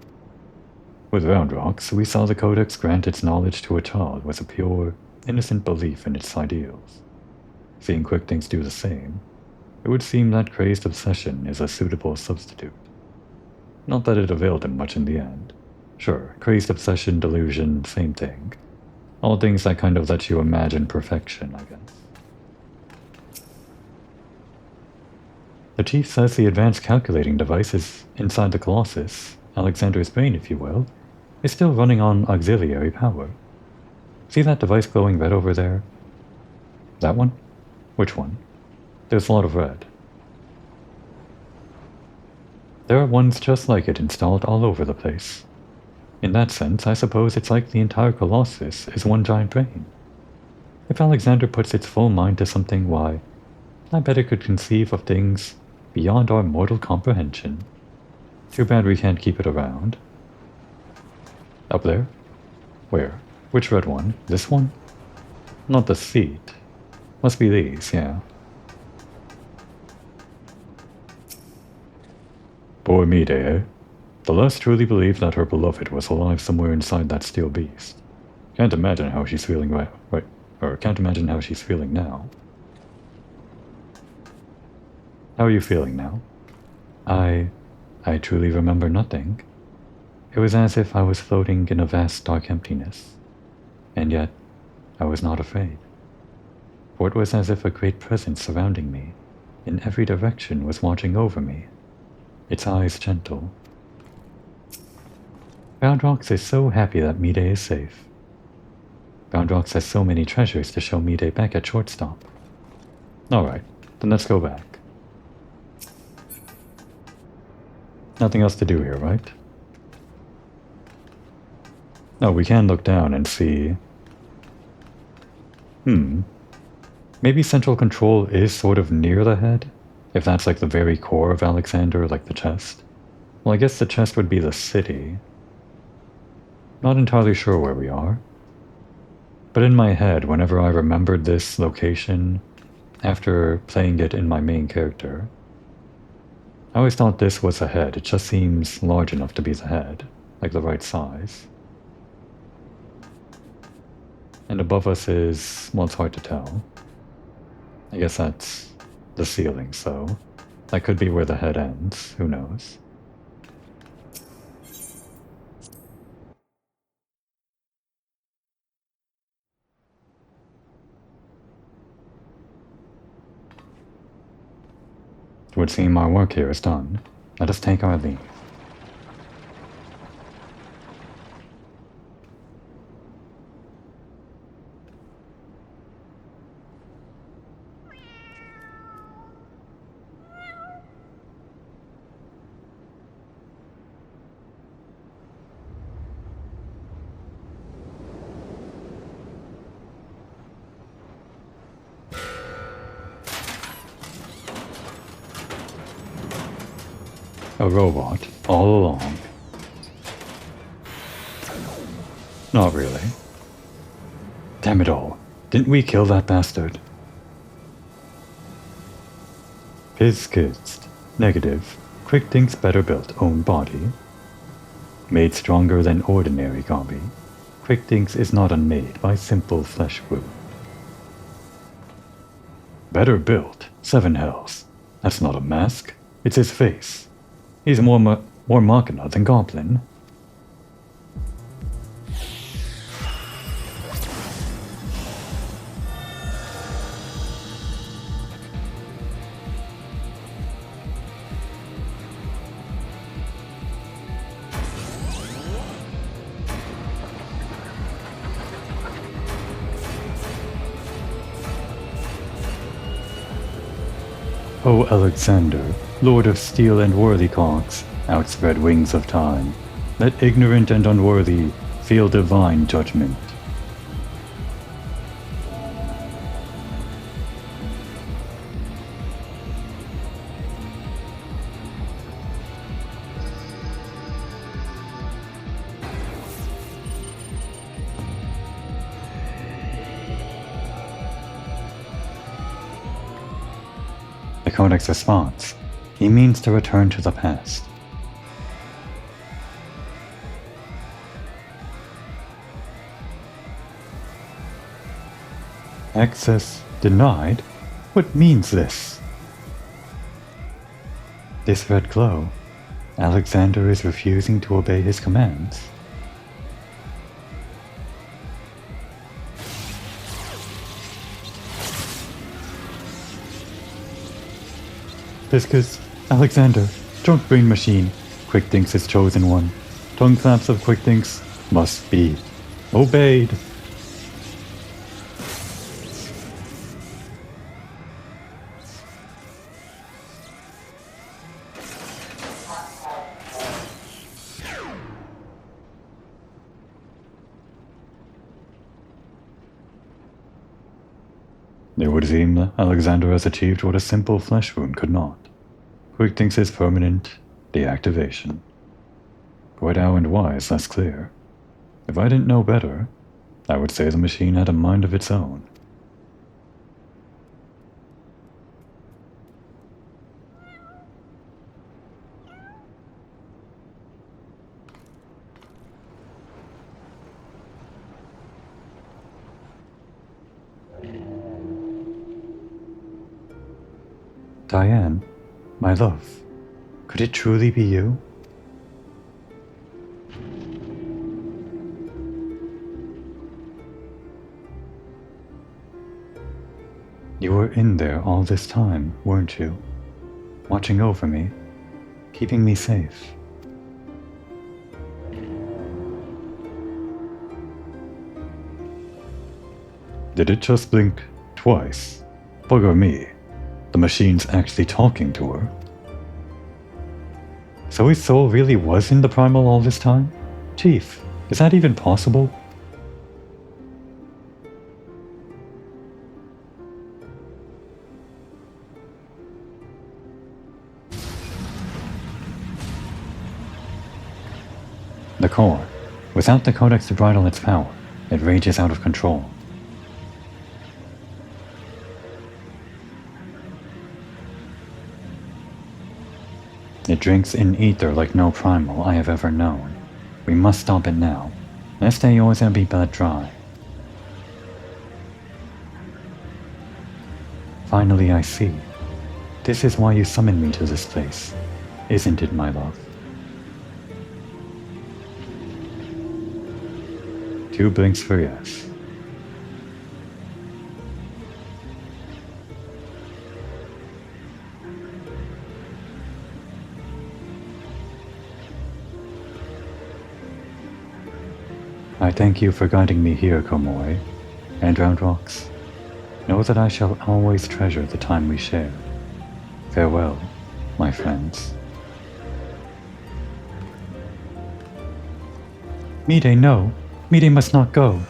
With Roundrox, we saw the Codex grant its knowledge to a child with a pure, innocent belief in its ideals. Seeing QuickThinks do the same, it would seem that crazed obsession is a suitable substitute. Not that it availed him much in the end. Sure, crazed obsession, delusion, same thing. All things that kind of let you imagine perfection, I guess. The Chief says the advanced calculating device is inside the Colossus, Alexander's brain if you will, is still running on auxiliary power. See that device glowing red over there? That one? Which one? There's a lot of red. There are ones just like it installed all over the place. In that sense, I suppose it's like the entire Colossus is one giant brain. If Alexander puts its full mind to something, why, I bet it could conceive of things beyond our mortal comprehension. Too bad we can't keep it around. Up there? Where? Which red one? This one? Not the seat. Must be these, yeah. Poor Mide, eh? The lust truly believed that her beloved was alive somewhere inside that steel beast. Can't imagine how she's feeling can't imagine how she's feeling now. How are you feeling now? I truly remember nothing. It was as if I was floating in a vast dark emptiness. And yet, I was not afraid. For it was as if a great presence surrounding me, in every direction, was watching over me, its eyes gentle. Boundrocks is so happy that Mide is safe. Boundrocks has so many treasures to show Mide back at shortstop. Alright, then let's go back. Nothing else to do here, right? No, we can look down and see... Maybe central control is sort of near the head? If that's like the very core of Alexander, like the chest? Well, I guess the chest would be the city. Not entirely sure where we are. But in my head, whenever I remembered this location, after playing it in my main character, I always thought this was a head. It just seems large enough to be the head, like the right size. And above us is, well, it's hard to tell. I guess that's the ceiling, so that could be where the head ends, who knows. It would seem our work here is done. Let us take our leave. A robot, all along. Not really. Damn it all. Didn't we kill that bastard? Piz-kized. Negative. Quick thinks better built own body. Made stronger than ordinary copy. Quick thinks is not unmade by simple flesh wound. Better built. 7 hells. That's not a mask. It's his face. He's more Machina than Goblin. O Alexander, Lord of steel and worthy cocks, outspread wings of time, let ignorant and unworthy feel divine judgment. The Codex responds. He means to return to the past. Access denied? What means this? This red glow. Alexander is refusing to obey his commands. Viscous, Alexander, Trunk Brain Machine, Quick Thinks is chosen one. Tongue flaps of Quick Thinks must be obeyed. It would seem that Alexander has achieved what a simple flesh wound could not. Quick thinks his permanent deactivation. Quite how and why is less clear. If I didn't know better, I would say the machine had a mind of its own. Diane, my love, could it truly be you? You were in there all this time, weren't you? Watching over me, keeping me safe. Did it just blink twice? Bugger me. The machine's actually talking to her. So his soul really was in the primal all this time? Chief, is that even possible? The core. Without the codex to bridle its power, it rages out of control. It drinks in ether like no primal I have ever known. We must stop it now, lest they always be bled dry. Finally I see. This is why you summoned me to this place, isn't it, my love? 2 blinks for yes. I thank you for guiding me here, Komoi, and Round Rocks. Know that I shall always treasure the time we shared. Farewell, my friends. Mide, no! Mide must not go!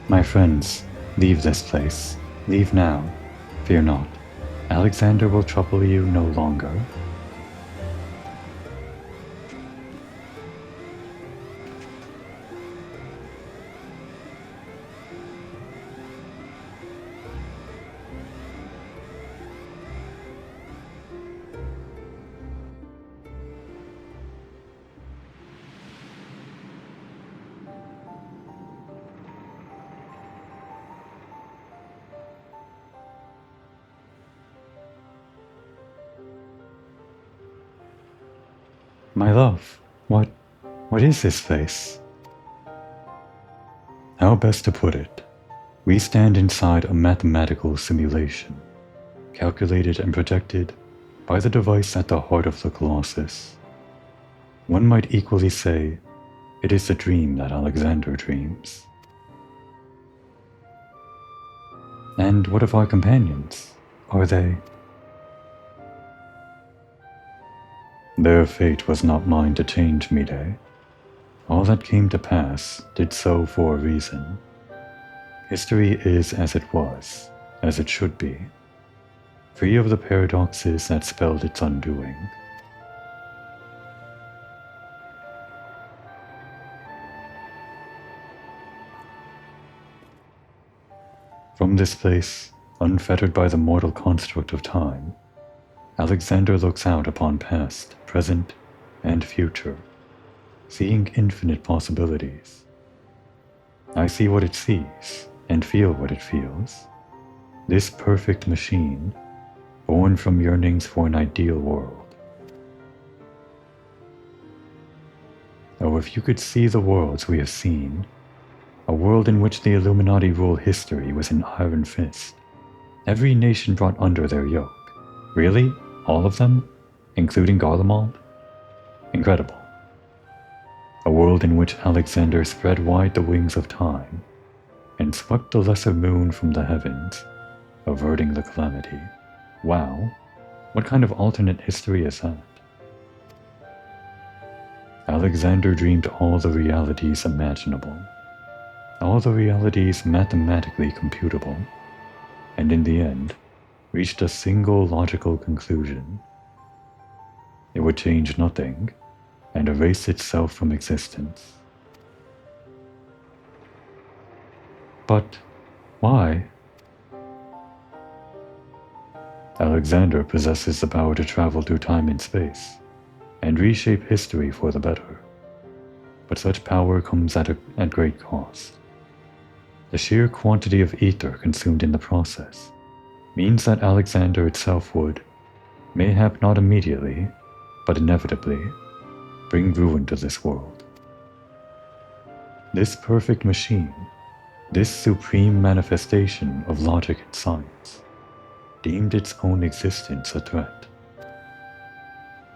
My friends, leave this place. Leave now. Fear not. Alexander will trouble you no longer. My love, what is this place? How best to put it? We stand inside a mathematical simulation, calculated and projected by the device at the heart of the Colossus. One might equally say, it is the dream that Alexander dreams. And what of our companions? Are they? Their fate was not mine to change, Mide. All that came to pass did so for a reason. History is as it was, as it should be, free of the paradoxes that spelled its undoing. From this place, unfettered by the mortal construct of time, Alexander looks out upon past, present, and future, seeing infinite possibilities. I see what it sees, and feel what it feels. This perfect machine, born from yearnings for an ideal world. Oh, if you could see the worlds we have seen, A world in which the Illuminati rule history was an iron fist. Every nation brought under their yoke. Really? All of them? Including Garlemald? Incredible. A world in which Alexander spread wide the wings of time and swept the lesser moon from the heavens, averting the calamity. Wow, what kind of alternate history is that? Alexander dreamed all the realities imaginable, all the realities mathematically computable, and in the end, reached a single logical conclusion. It would change nothing and erase itself from existence. But why? Alexander possesses the power to travel through time and space, and reshape history for the better. But such power comes at great cost. The sheer quantity of ether consumed in the process means that Alexander itself would, mayhap not immediately, but inevitably, bring ruin to this world. This perfect machine, this supreme manifestation of logic and science, deemed its own existence a threat.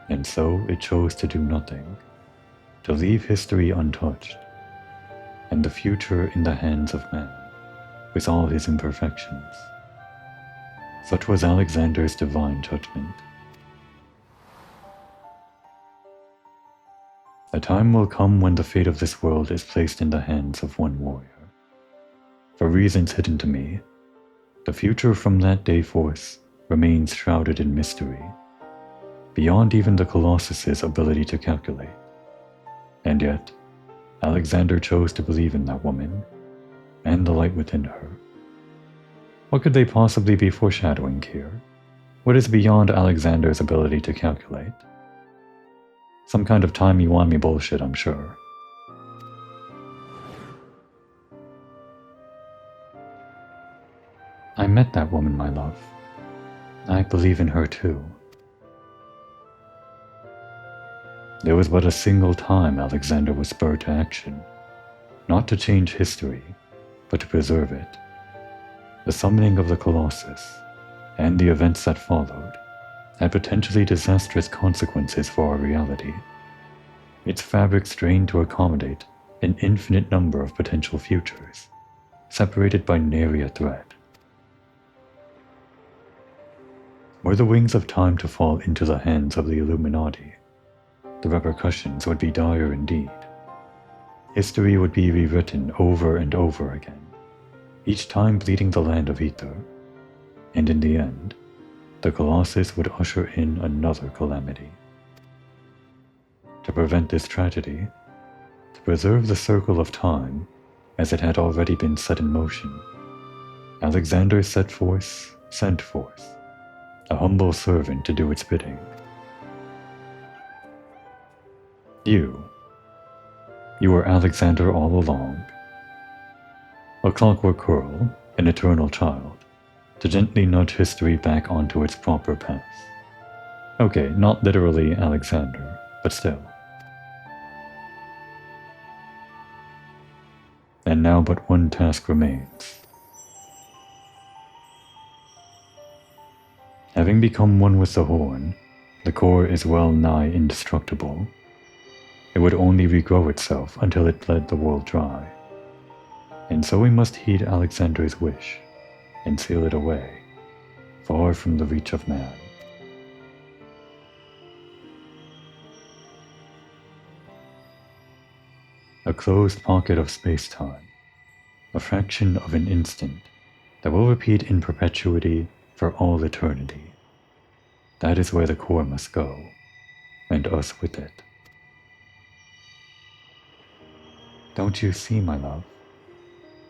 And so it chose to do nothing, to leave history untouched, and the future in the hands of man, with all his imperfections. Such was Alexander's divine judgment. A time will come when the fate of this world is placed in the hands of one warrior. For reasons hidden to me, the future from that day forth remains shrouded in mystery, beyond even the Colossus's ability to calculate. And yet, Alexander chose to believe in that woman, and the light within her. What could they possibly be foreshadowing here? What is beyond Alexander's ability to calculate? Some kind of timey-wimey bullshit, I'm sure. I met that woman, my love. I believe in her too. There was but a single time Alexander was spurred to action, not to change history, but to preserve it. The summoning of the Colossus, and the events that followed, had potentially disastrous consequences for our reality. Its fabric strained to accommodate an infinite number of potential futures, separated by nary a thread. Were the wings of time to fall into the hands of the Illuminati, the repercussions would be dire indeed. History would be rewritten over and over again, each time bleeding the land of ether, and in the end, the Colossus would usher in another calamity. To prevent this tragedy, to preserve the circle of time as it had already been set in motion, Alexander sent forth a humble servant to do its bidding. You were Alexander all along. A clockwork curl, an eternal child, to gently nudge history back onto its proper path. Okay, not literally Alexander, but still. And now but one task remains. Having become one with the horn, the core is well nigh indestructible. It would only regrow itself until it bled the world dry. And so we must heed Alexander's wish and seal it away, far from the reach of man. A closed pocket of space-time, a fraction of an instant that will repeat in perpetuity for all eternity. That is where the core must go, and us with it. Don't you see, my love?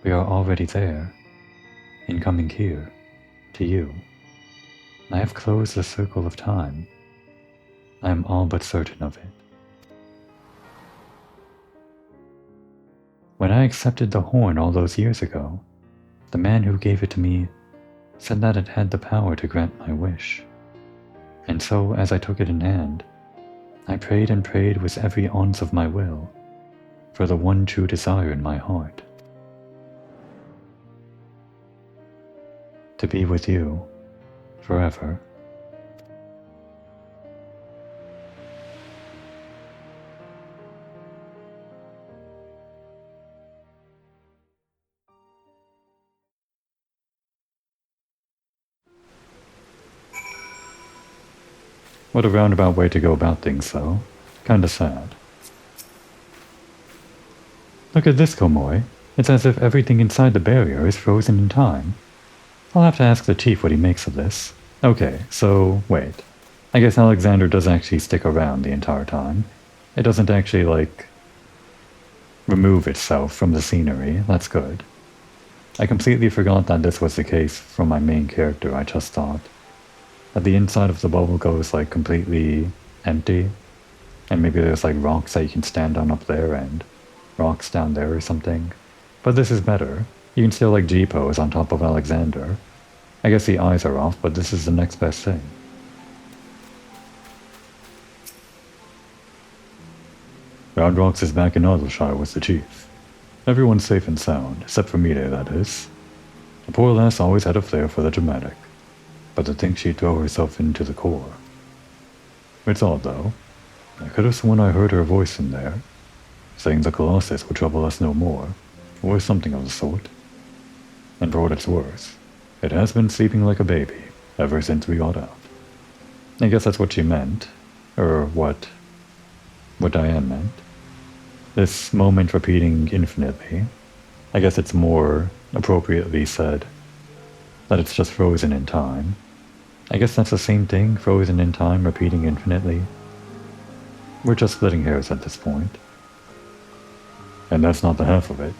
We are already there, in coming here, to you. I have closed the circle of time. I am all but certain of it. When I accepted the horn all those years ago, the man who gave it to me said that it had the power to grant my wish. And so, as I took it in hand, I prayed and prayed with every ounce of my will for the one true desire in my heart, To be with you. Forever. What a roundabout way to go about things, though. Kinda sad. Look at this, Komoy. It's as if everything inside the barrier is frozen in time. I'll have to ask the chief what he makes of this. Okay, so, wait. I guess Alexander does actually stick around the entire time. It doesn't actually, like, remove itself from the scenery. That's good. I completely forgot that this was the case from my main character. I just thought that the inside of the bubble goes, like, completely empty. And maybe there's, like, rocks that you can stand on up there and rocks down there or something. But this is better. You can still, like, G-pose on top of Alexander. I guess the eyes are off, but this is the next best thing. Roundrocks is back in Arleshire with the chief. Everyone's safe and sound, except for Mide, that is. The poor lass always had a flair for the dramatic, but to think she'd throw herself into the core. It's odd, though. I could have sworn I heard her voice in there, saying the Colossus would trouble us no more, or something of the sort. And for what it's worth, it has been sleeping like a baby ever since we got out. I guess that's what she meant, or what Diane meant. This moment repeating infinitely. I guess it's more appropriately said that it's just frozen in time. I guess that's the same thing, frozen in time, repeating infinitely. We're just splitting hairs at this point. And that's not the half of it.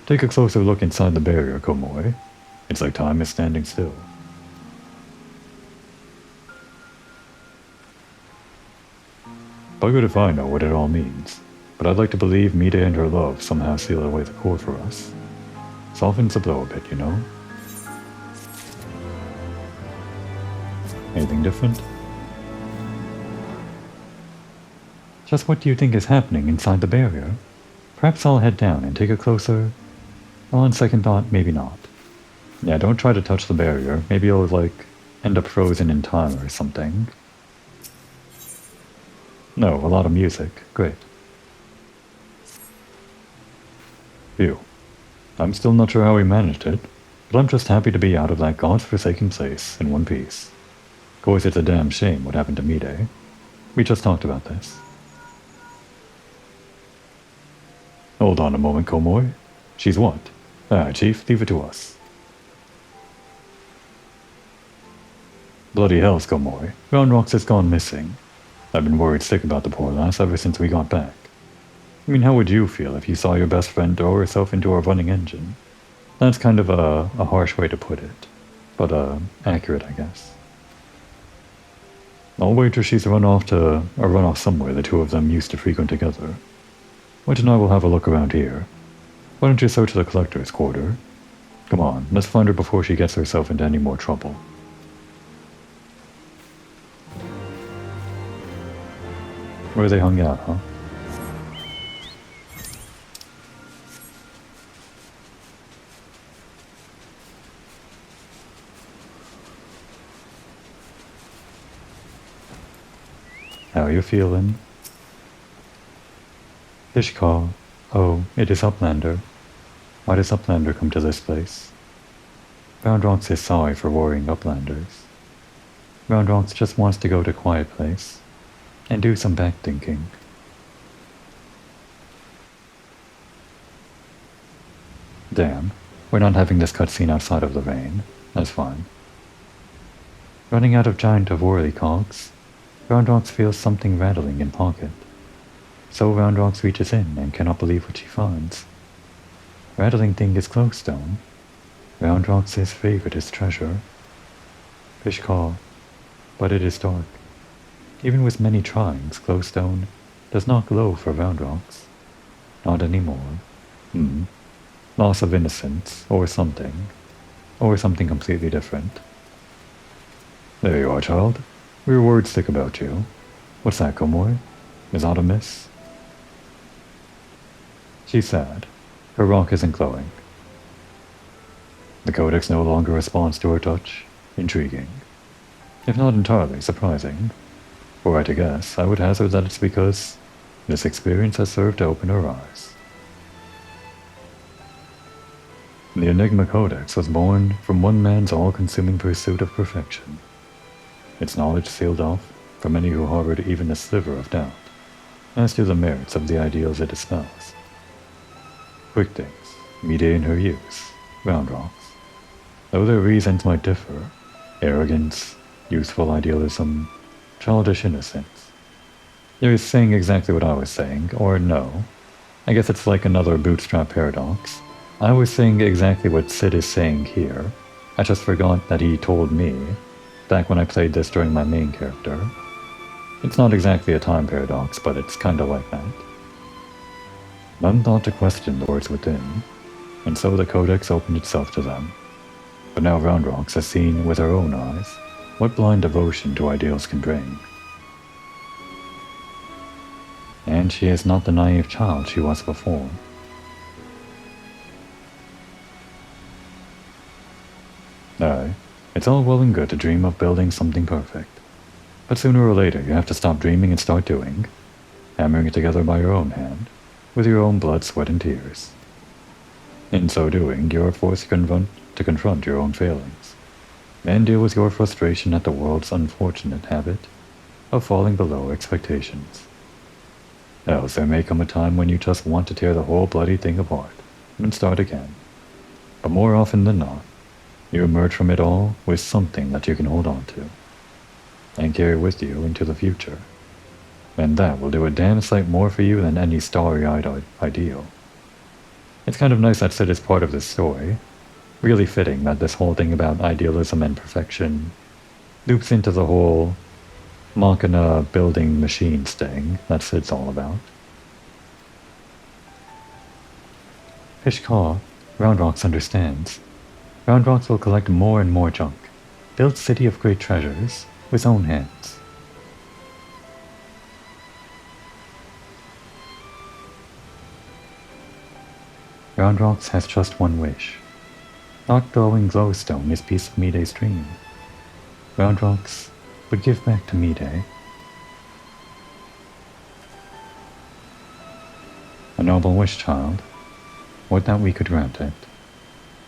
Take a closer look inside the barrier, Komoy. It's like time is standing still. Buggered if I know what it all means, but I'd like to believe Mide and her love somehow seal away the core for us. Softens the blow a bit, you know? Anything different? Just what do you think is happening inside the barrier? Perhaps I'll head down and take a closer... Well, on second thought, maybe not. Yeah, don't try to touch the barrier. Maybe you'll, like, end up frozen in time or something. No, a lot of music. Great. Phew. I'm still not sure how we managed it, but I'm just happy to be out of that godforsaken place in one piece. Of course, it's a damn shame what happened to Mide. We just talked about this. Hold on a moment, Komoy. She's what? Ah, Chief, leave it to us. Bloody hell, Komoy. Roundrocks has gone missing. I've been worried sick about the poor lass ever since we got back. I mean, how would you feel if you saw your best friend throw herself into a running engine? That's kind of a harsh way to put it, but accurate, I guess. I'll wager she's run off somewhere the two of them used to frequent together. Which and I will have a look around here. Why don't you search the collector's quarter? Come on, let's find her before she gets herself into any more trouble. Where they hung out, huh? How you feeling? Ishkar. Oh, it is Uplander. Why does Uplander come to this place? Roundrocks is sorry for worrying Uplanders. Roundrocks just wants to go to a quiet place and do some back thinking. Damn, we're not having this cutscene outside of the rain. That's fine. Running out of giant Avorli cogs, Roundrocks feels something rattling in pocket. So Roundrocks reaches in and cannot believe what she finds. Rattling thing is glowstone. Roundrocks' favorite treasure. Fish call, but it is dark. Even with many tryings, glowstone does not glow for Roundrocks. Not anymore. Loss of innocence, or something. Or something completely different. There you are, child. We were worried sick about you. What's that, Komoy? Is aught amiss? She's sad. Her rock isn't glowing. The codex no longer responds to her touch. Intriguing. If not entirely surprising. Were I to guess, I would hazard that it's because this experience has served to open her eyes. The Enigma Codex was born from one man's all-consuming pursuit of perfection. Its knowledge sealed off from any who harbored even a sliver of doubt as to the merits of the ideals it espoused. Quick things, media in her use, round rocks. Though their reasons might differ, arrogance, youthful idealism, childish innocence. You're saying exactly what I was saying, or no. I guess it's like another bootstrap paradox. I was saying exactly what Sid is saying here. I just forgot that he told me, back when I played this during my main character. It's not exactly a time paradox, but it's kinda like that. None thought to question the words within, and so the Codex opened itself to them. But now Roundrocks has seen with her own eyes what blind devotion to ideals can bring. And she is not the naive child she was before. Aye, it's all well and good to dream of building something perfect. But sooner or later you have to stop dreaming and start doing, hammering it together by your own hand, with your own blood, sweat, and tears. In so doing, you are forced to confront your own failings, and deal with your frustration at the world's unfortunate habit of falling below expectations. Else there may come a time when you just want to tear the whole bloody thing apart, and start again. But more often than not, you emerge from it all with something that you can hold on to, and carry with you into the future. And that will do a damn sight more for you than any starry-eyed ideal. It's kind of nice that Sid is part of this story. Really fitting that this whole thing about idealism and perfection loops into the whole Machina building machines thing that Sid's all about. Pishkaw, Roundrocks understands. Roundrocks will collect more and more junk, build City of Great Treasures with his own hands. Roundrocks has just one wish. Not glowing glowstone is piece of Miday's dream. Roundrocks would give back to Miday. A noble wish, child. Would that we could grant it.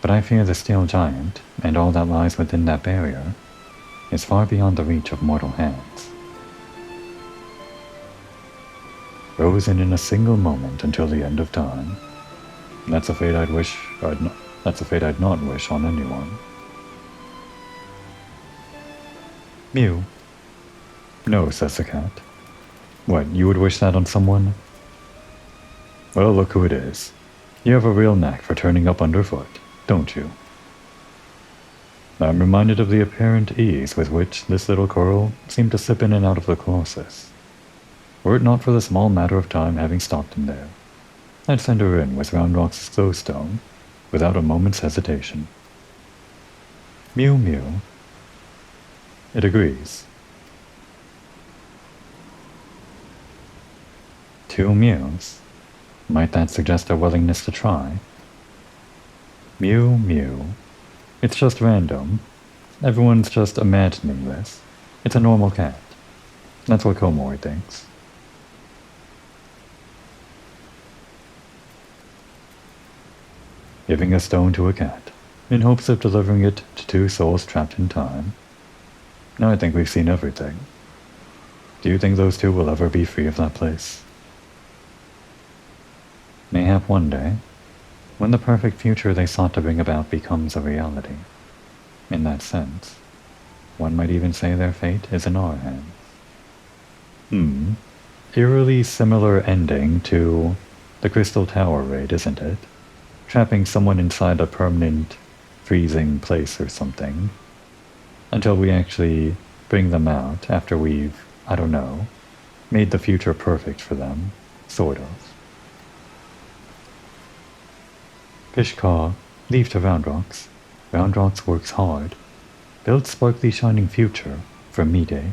But I fear the steel giant, and all that lies within that barrier, is far beyond the reach of mortal hands. Frozen in a single moment until the end of time. That's a fate I'd not wish on anyone. Mew. No, says the cat. What, you would wish that on someone? Well, look who it is. You have a real knack for turning up underfoot, don't you? I'm reminded of the apparent ease with which this little coral seemed to slip in and out of the Colossus. Were it not for the small matter of time having stopped him there, I'd send her in with Roundrock's glowstone, without a moment's hesitation. Mew mew. It agrees. 2 mews. Might that suggest a willingness to try? Mew mew. It's just random. Everyone's just imagining this. It's a normal cat. That's what Komori thinks. Giving a stone to a cat, in hopes of delivering it to 2 souls trapped in time. Now I think we've seen everything. Do you think those 2 will ever be free of that place? Mayhap one day, when the perfect future they sought to bring about becomes a reality. In that sense, one might even say their fate is in our hands. Eerily similar ending to the Crystal Tower raid, isn't it? Trapping someone inside a permanent freezing place or something, until we actually bring them out after we've, I don't know, made the future perfect for them, sort of. Pishkaw, leave to Roundrocks. Roundrocks works hard. Build sparkly shining future for Miday.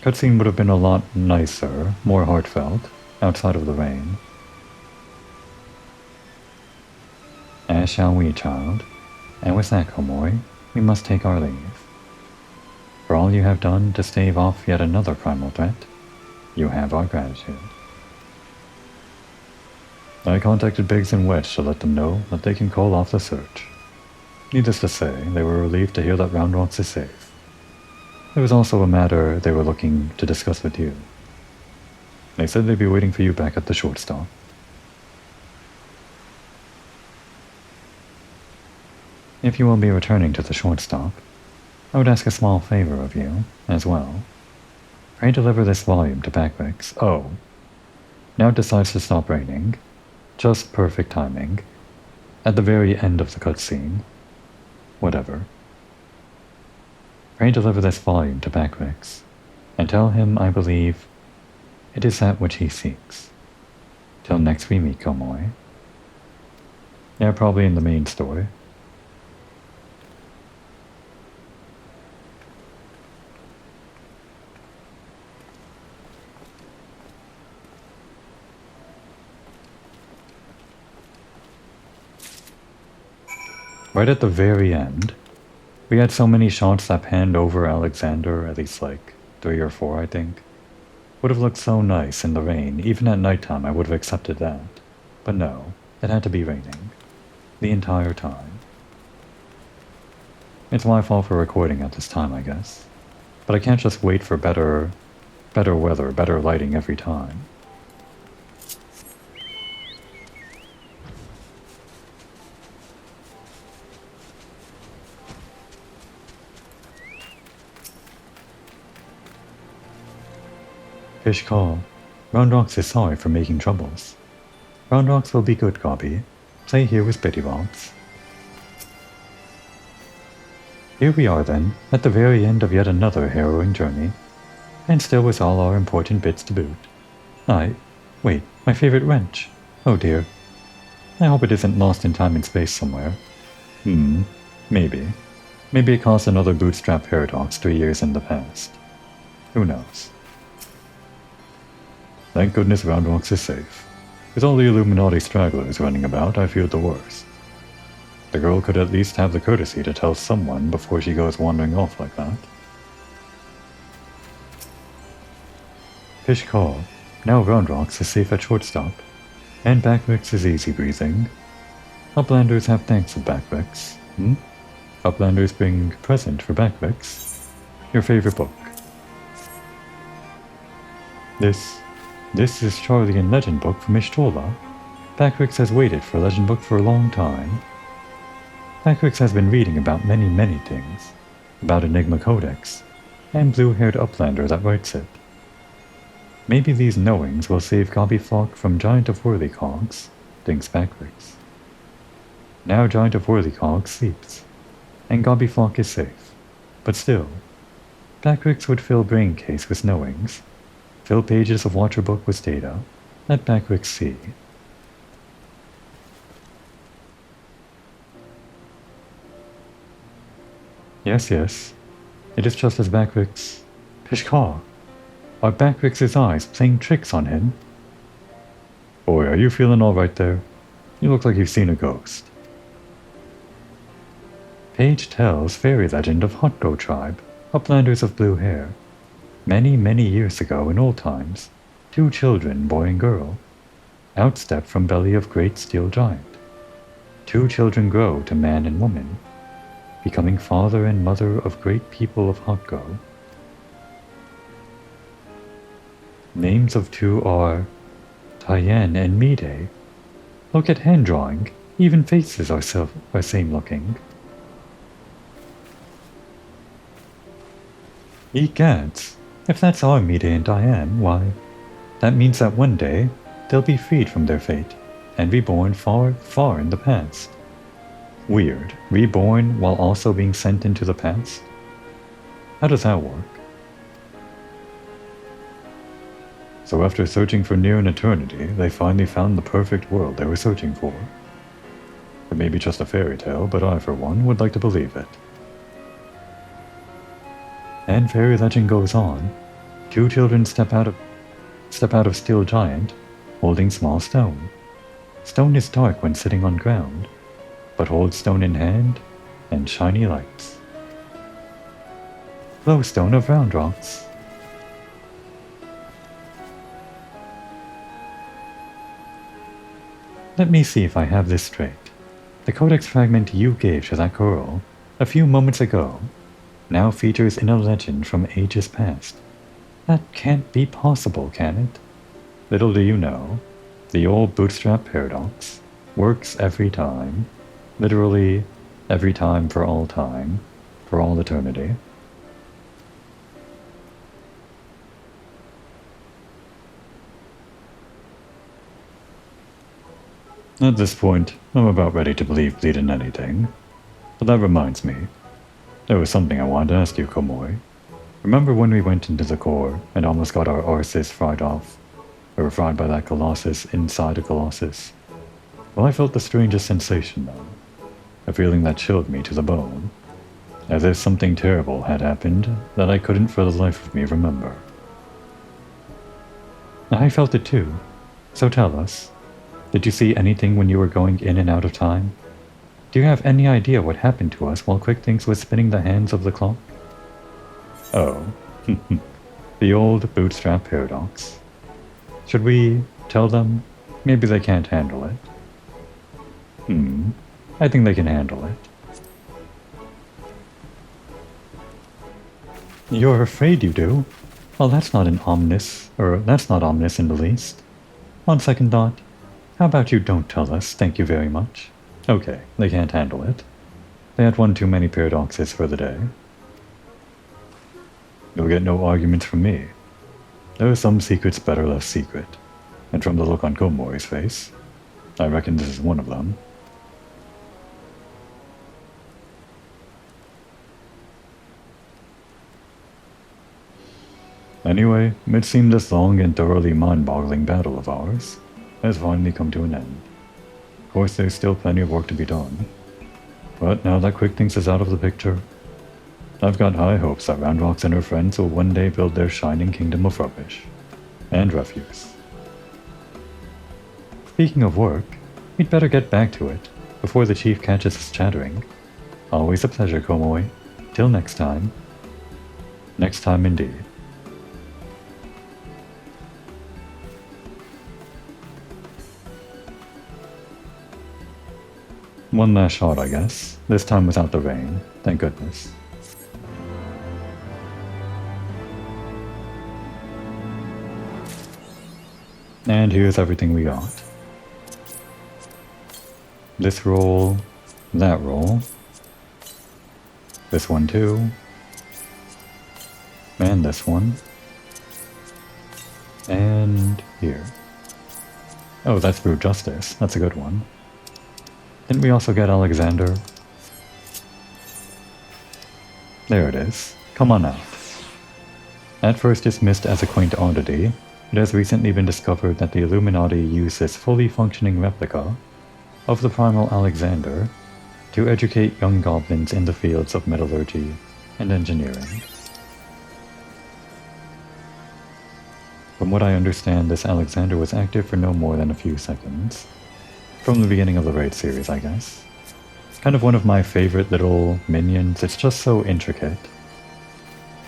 Cutscene would have been a lot nicer, more heartfelt, outside of the rain. As shall we, child. And with that, Komori, we must take our leave. For all you have done to stave off yet another primal threat, you have our gratitude. I contacted Biggs and Wedge to let them know that they can call off the search. Needless to say, they were relieved to hear that Roundrocks is safe. There was also a matter they were looking to discuss with you. They said they'd be waiting for you back at the shortstop. If you will be returning to the shortstop, I would ask a small favor of you, as well. Pray deliver this volume to Backwix. Oh. Now it decides to stop raining. Just perfect timing. At the very end of the cutscene. Whatever. Pray deliver this volume to Backwix, and tell him I believe it is that which he seeks. Till next we meet, Komori. Yeah, probably in the main story. Right at the very end, we had so many shots that panned over Alexander, at least like 3 or 4 I think. Would have looked so nice in the rain, even at nighttime I would have accepted that. But no, it had to be raining. The entire time. It's my fault for recording at this time, I guess. But I can't just wait for better weather, better lighting every time. Fish call. Roundrocks is sorry for making troubles. Roundrocks will be good, Gobby. Play here with Bittyrots. Here we are then, at the very end of yet another harrowing journey. And still with all our important bits to boot. Wait, my favorite wrench. Oh dear. I hope it isn't lost in time and space somewhere. Maybe. Maybe it caused another bootstrap paradox 3 years in the past. Who knows? Thank goodness Roundrocks is safe. With all the Illuminati stragglers running about, I feared the worst. The girl could at least have the courtesy to tell someone before she goes wandering off like that. Fish call. Now Roundrocks is safe at shortstop. And Backwix is easy breathing. Uplanders have thanks of Backwix. Uplanders bring present for Backwix. Your favorite book. This is Charlie and Legend Book from Ishtola. Backwix has waited for Legend Book for a long time. Backwix has been reading about many things. About Enigma Codex, and blue-haired Uplander that writes it. Maybe these knowings will save Gobbyflock from Giant of Whirlycogs, thinks Backwix. Now Giant of Whirlycogs sleeps, and Gobbyflock is safe. But still, Backwix would fill Braincase with knowings. Fill pages of Watcher Book with data. Let Backwix see. Yes. It is just as Backwix... Pishkaw! Are Backwix's eyes playing tricks on him? Boy, are you feeling alright there? You look like you've seen a ghost. Page tells fairy legend of Hotgo tribe, uplanders of blue hair. Many years ago in old times, 2 children, boy and girl, outstep from belly of great steel giant. 2 children grow to man and woman, becoming father and mother of great people of Hotgo. Names of 2 are Tyen and Mide. Look at hand drawing, even faces are same looking. Egads! If that's our Mide and Diane, why, that means that one day they'll be freed from their fate and reborn far in the past. Weird. Reborn while also being sent into the past? How does that work? So after searching for near an eternity, they finally found the perfect world they were searching for. It may be just a fairy tale, but I, for one, would like to believe it. And fairy legend goes on. 2 children step out of steel giant, holding small stone. Stone is dark when sitting on ground. but hold stone in hand, and shiny lights. Glowstone of round rocks. Let me see if I have this straight. The codex fragment you gave to that girl a few moments ago now features in a legend from ages past. That can't be possible, can it? Little do you know, the old bootstrap paradox works every time, literally every time, for all eternity. At this point, I'm about ready to believe bleed in anything. But that reminds me, there was something I wanted to ask you, Komoi. Remember when we went into the core and almost got our arses fried off? We were fried by that colossus inside a colossus. Well, I felt the strangest sensation though. A feeling that chilled me to the bone. As if something terrible had happened that I couldn't for the life of me remember. I felt it too. So tell us, did you see anything when you were going in and out of time? Do you have any idea what happened to us while QuickThings was spinning the hands of the clock? Oh, the old bootstrap paradox. Should we tell them? Maybe they can't handle it. I think they can handle it. You're afraid you do? Well, that's not ominous in the least. On second thought, how about you don't tell us, thank you very much. Okay, they can't handle it. They had one too many paradoxes for the day. You'll get no arguments from me. There are some secrets better left secret, and from the look on Komoi's face, I reckon this is one of them. Anyway, it seemed this long and thoroughly mind-boggling battle of ours has finally come to an end. Of course, there's still plenty of work to be done, but now that QuickThings is out of the picture, I've got high hopes that Roundrox and her friends will one day build their shining kingdom of rubbish and refuse. Speaking of work, we'd better get back to it before the chief catches us chattering. Always a pleasure, Komoi. Till next time. Next time indeed. One last shot, I guess. This time without the rain. Thank goodness. And here's everything we got. This roll, that roll, this one too, and this one, and here. Oh, that's Brute Justice. That's a good one. Didn't we also get Alexander? There it is. Come on out. At first dismissed as a quaint oddity, it has recently been discovered that the Illuminati use this fully functioning replica of the primal Alexander to educate young goblins in the fields of metallurgy and engineering. From what I understand, this Alexander was active for no more than a few seconds. From the beginning of the raid series, I guess. Kind of one of my favorite little minions. It's just so intricate.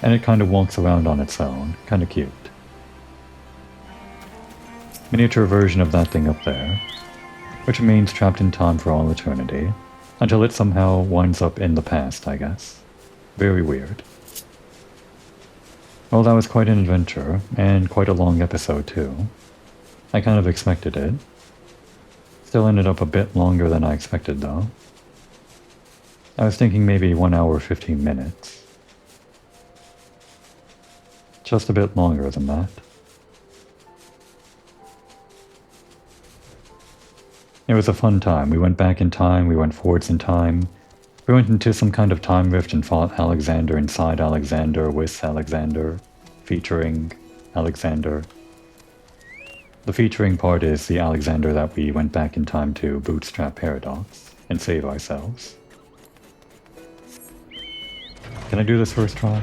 And it kind of walks around on its own. Kind of cute. Miniature version of that thing up there, which remains trapped in time for all eternity, until it somehow winds up in the past, I guess. Very weird. Well, that was quite an adventure, and quite a long episode too. I kind of expected it. Still ended up a bit longer than I expected though. I was thinking maybe 1 hour 15 minutes. Just a bit longer than that. It was a fun time. We went back in time, we went forwards in time. We went into some kind of time rift and fought Alexander inside Alexander with Alexander, featuring Alexander. The featuring part is the Alexander that we went back in time to bootstrap paradox and save ourselves. Can I do this first try?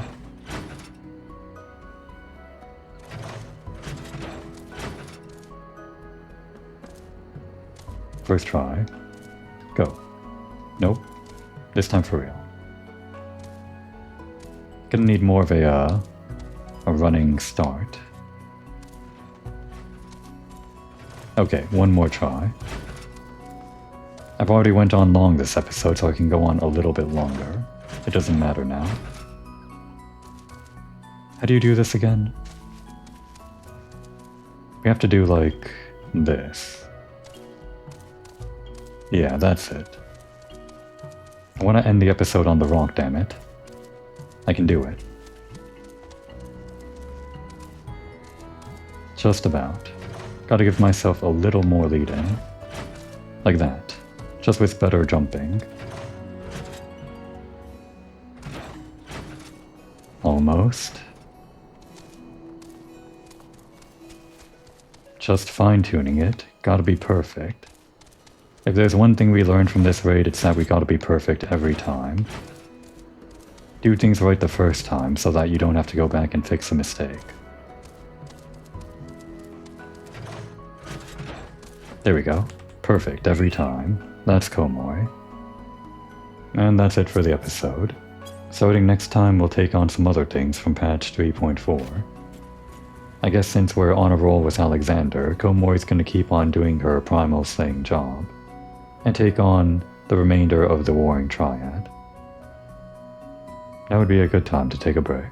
First try. Go. Nope. This time for real. Gonna need more of a running start. Okay, one more try. I've already went on long this episode, so I can go on a little bit longer. It doesn't matter now. How do you do this again? We have to do like this. Yeah, that's it. I want to end the episode on the rock, damn it. I can do it. Just about. Gotta give myself a little more lead-in. Like that. Just with better jumping. Almost. Just fine-tuning it. Gotta be perfect. If there's one thing we learned from this raid, it's that we gotta be perfect every time. Do things right the first time so that you don't have to go back and fix a mistake. There we go. Perfect every time. That's Komori. And that's it for the episode. Starting next time, we'll take on some other things from patch 3.4. I guess since we're on a roll with Alexander, Komori's gonna keep on doing her primal slaying job, and take on the remainder of the Warring Triad. That would be a good time to take a break.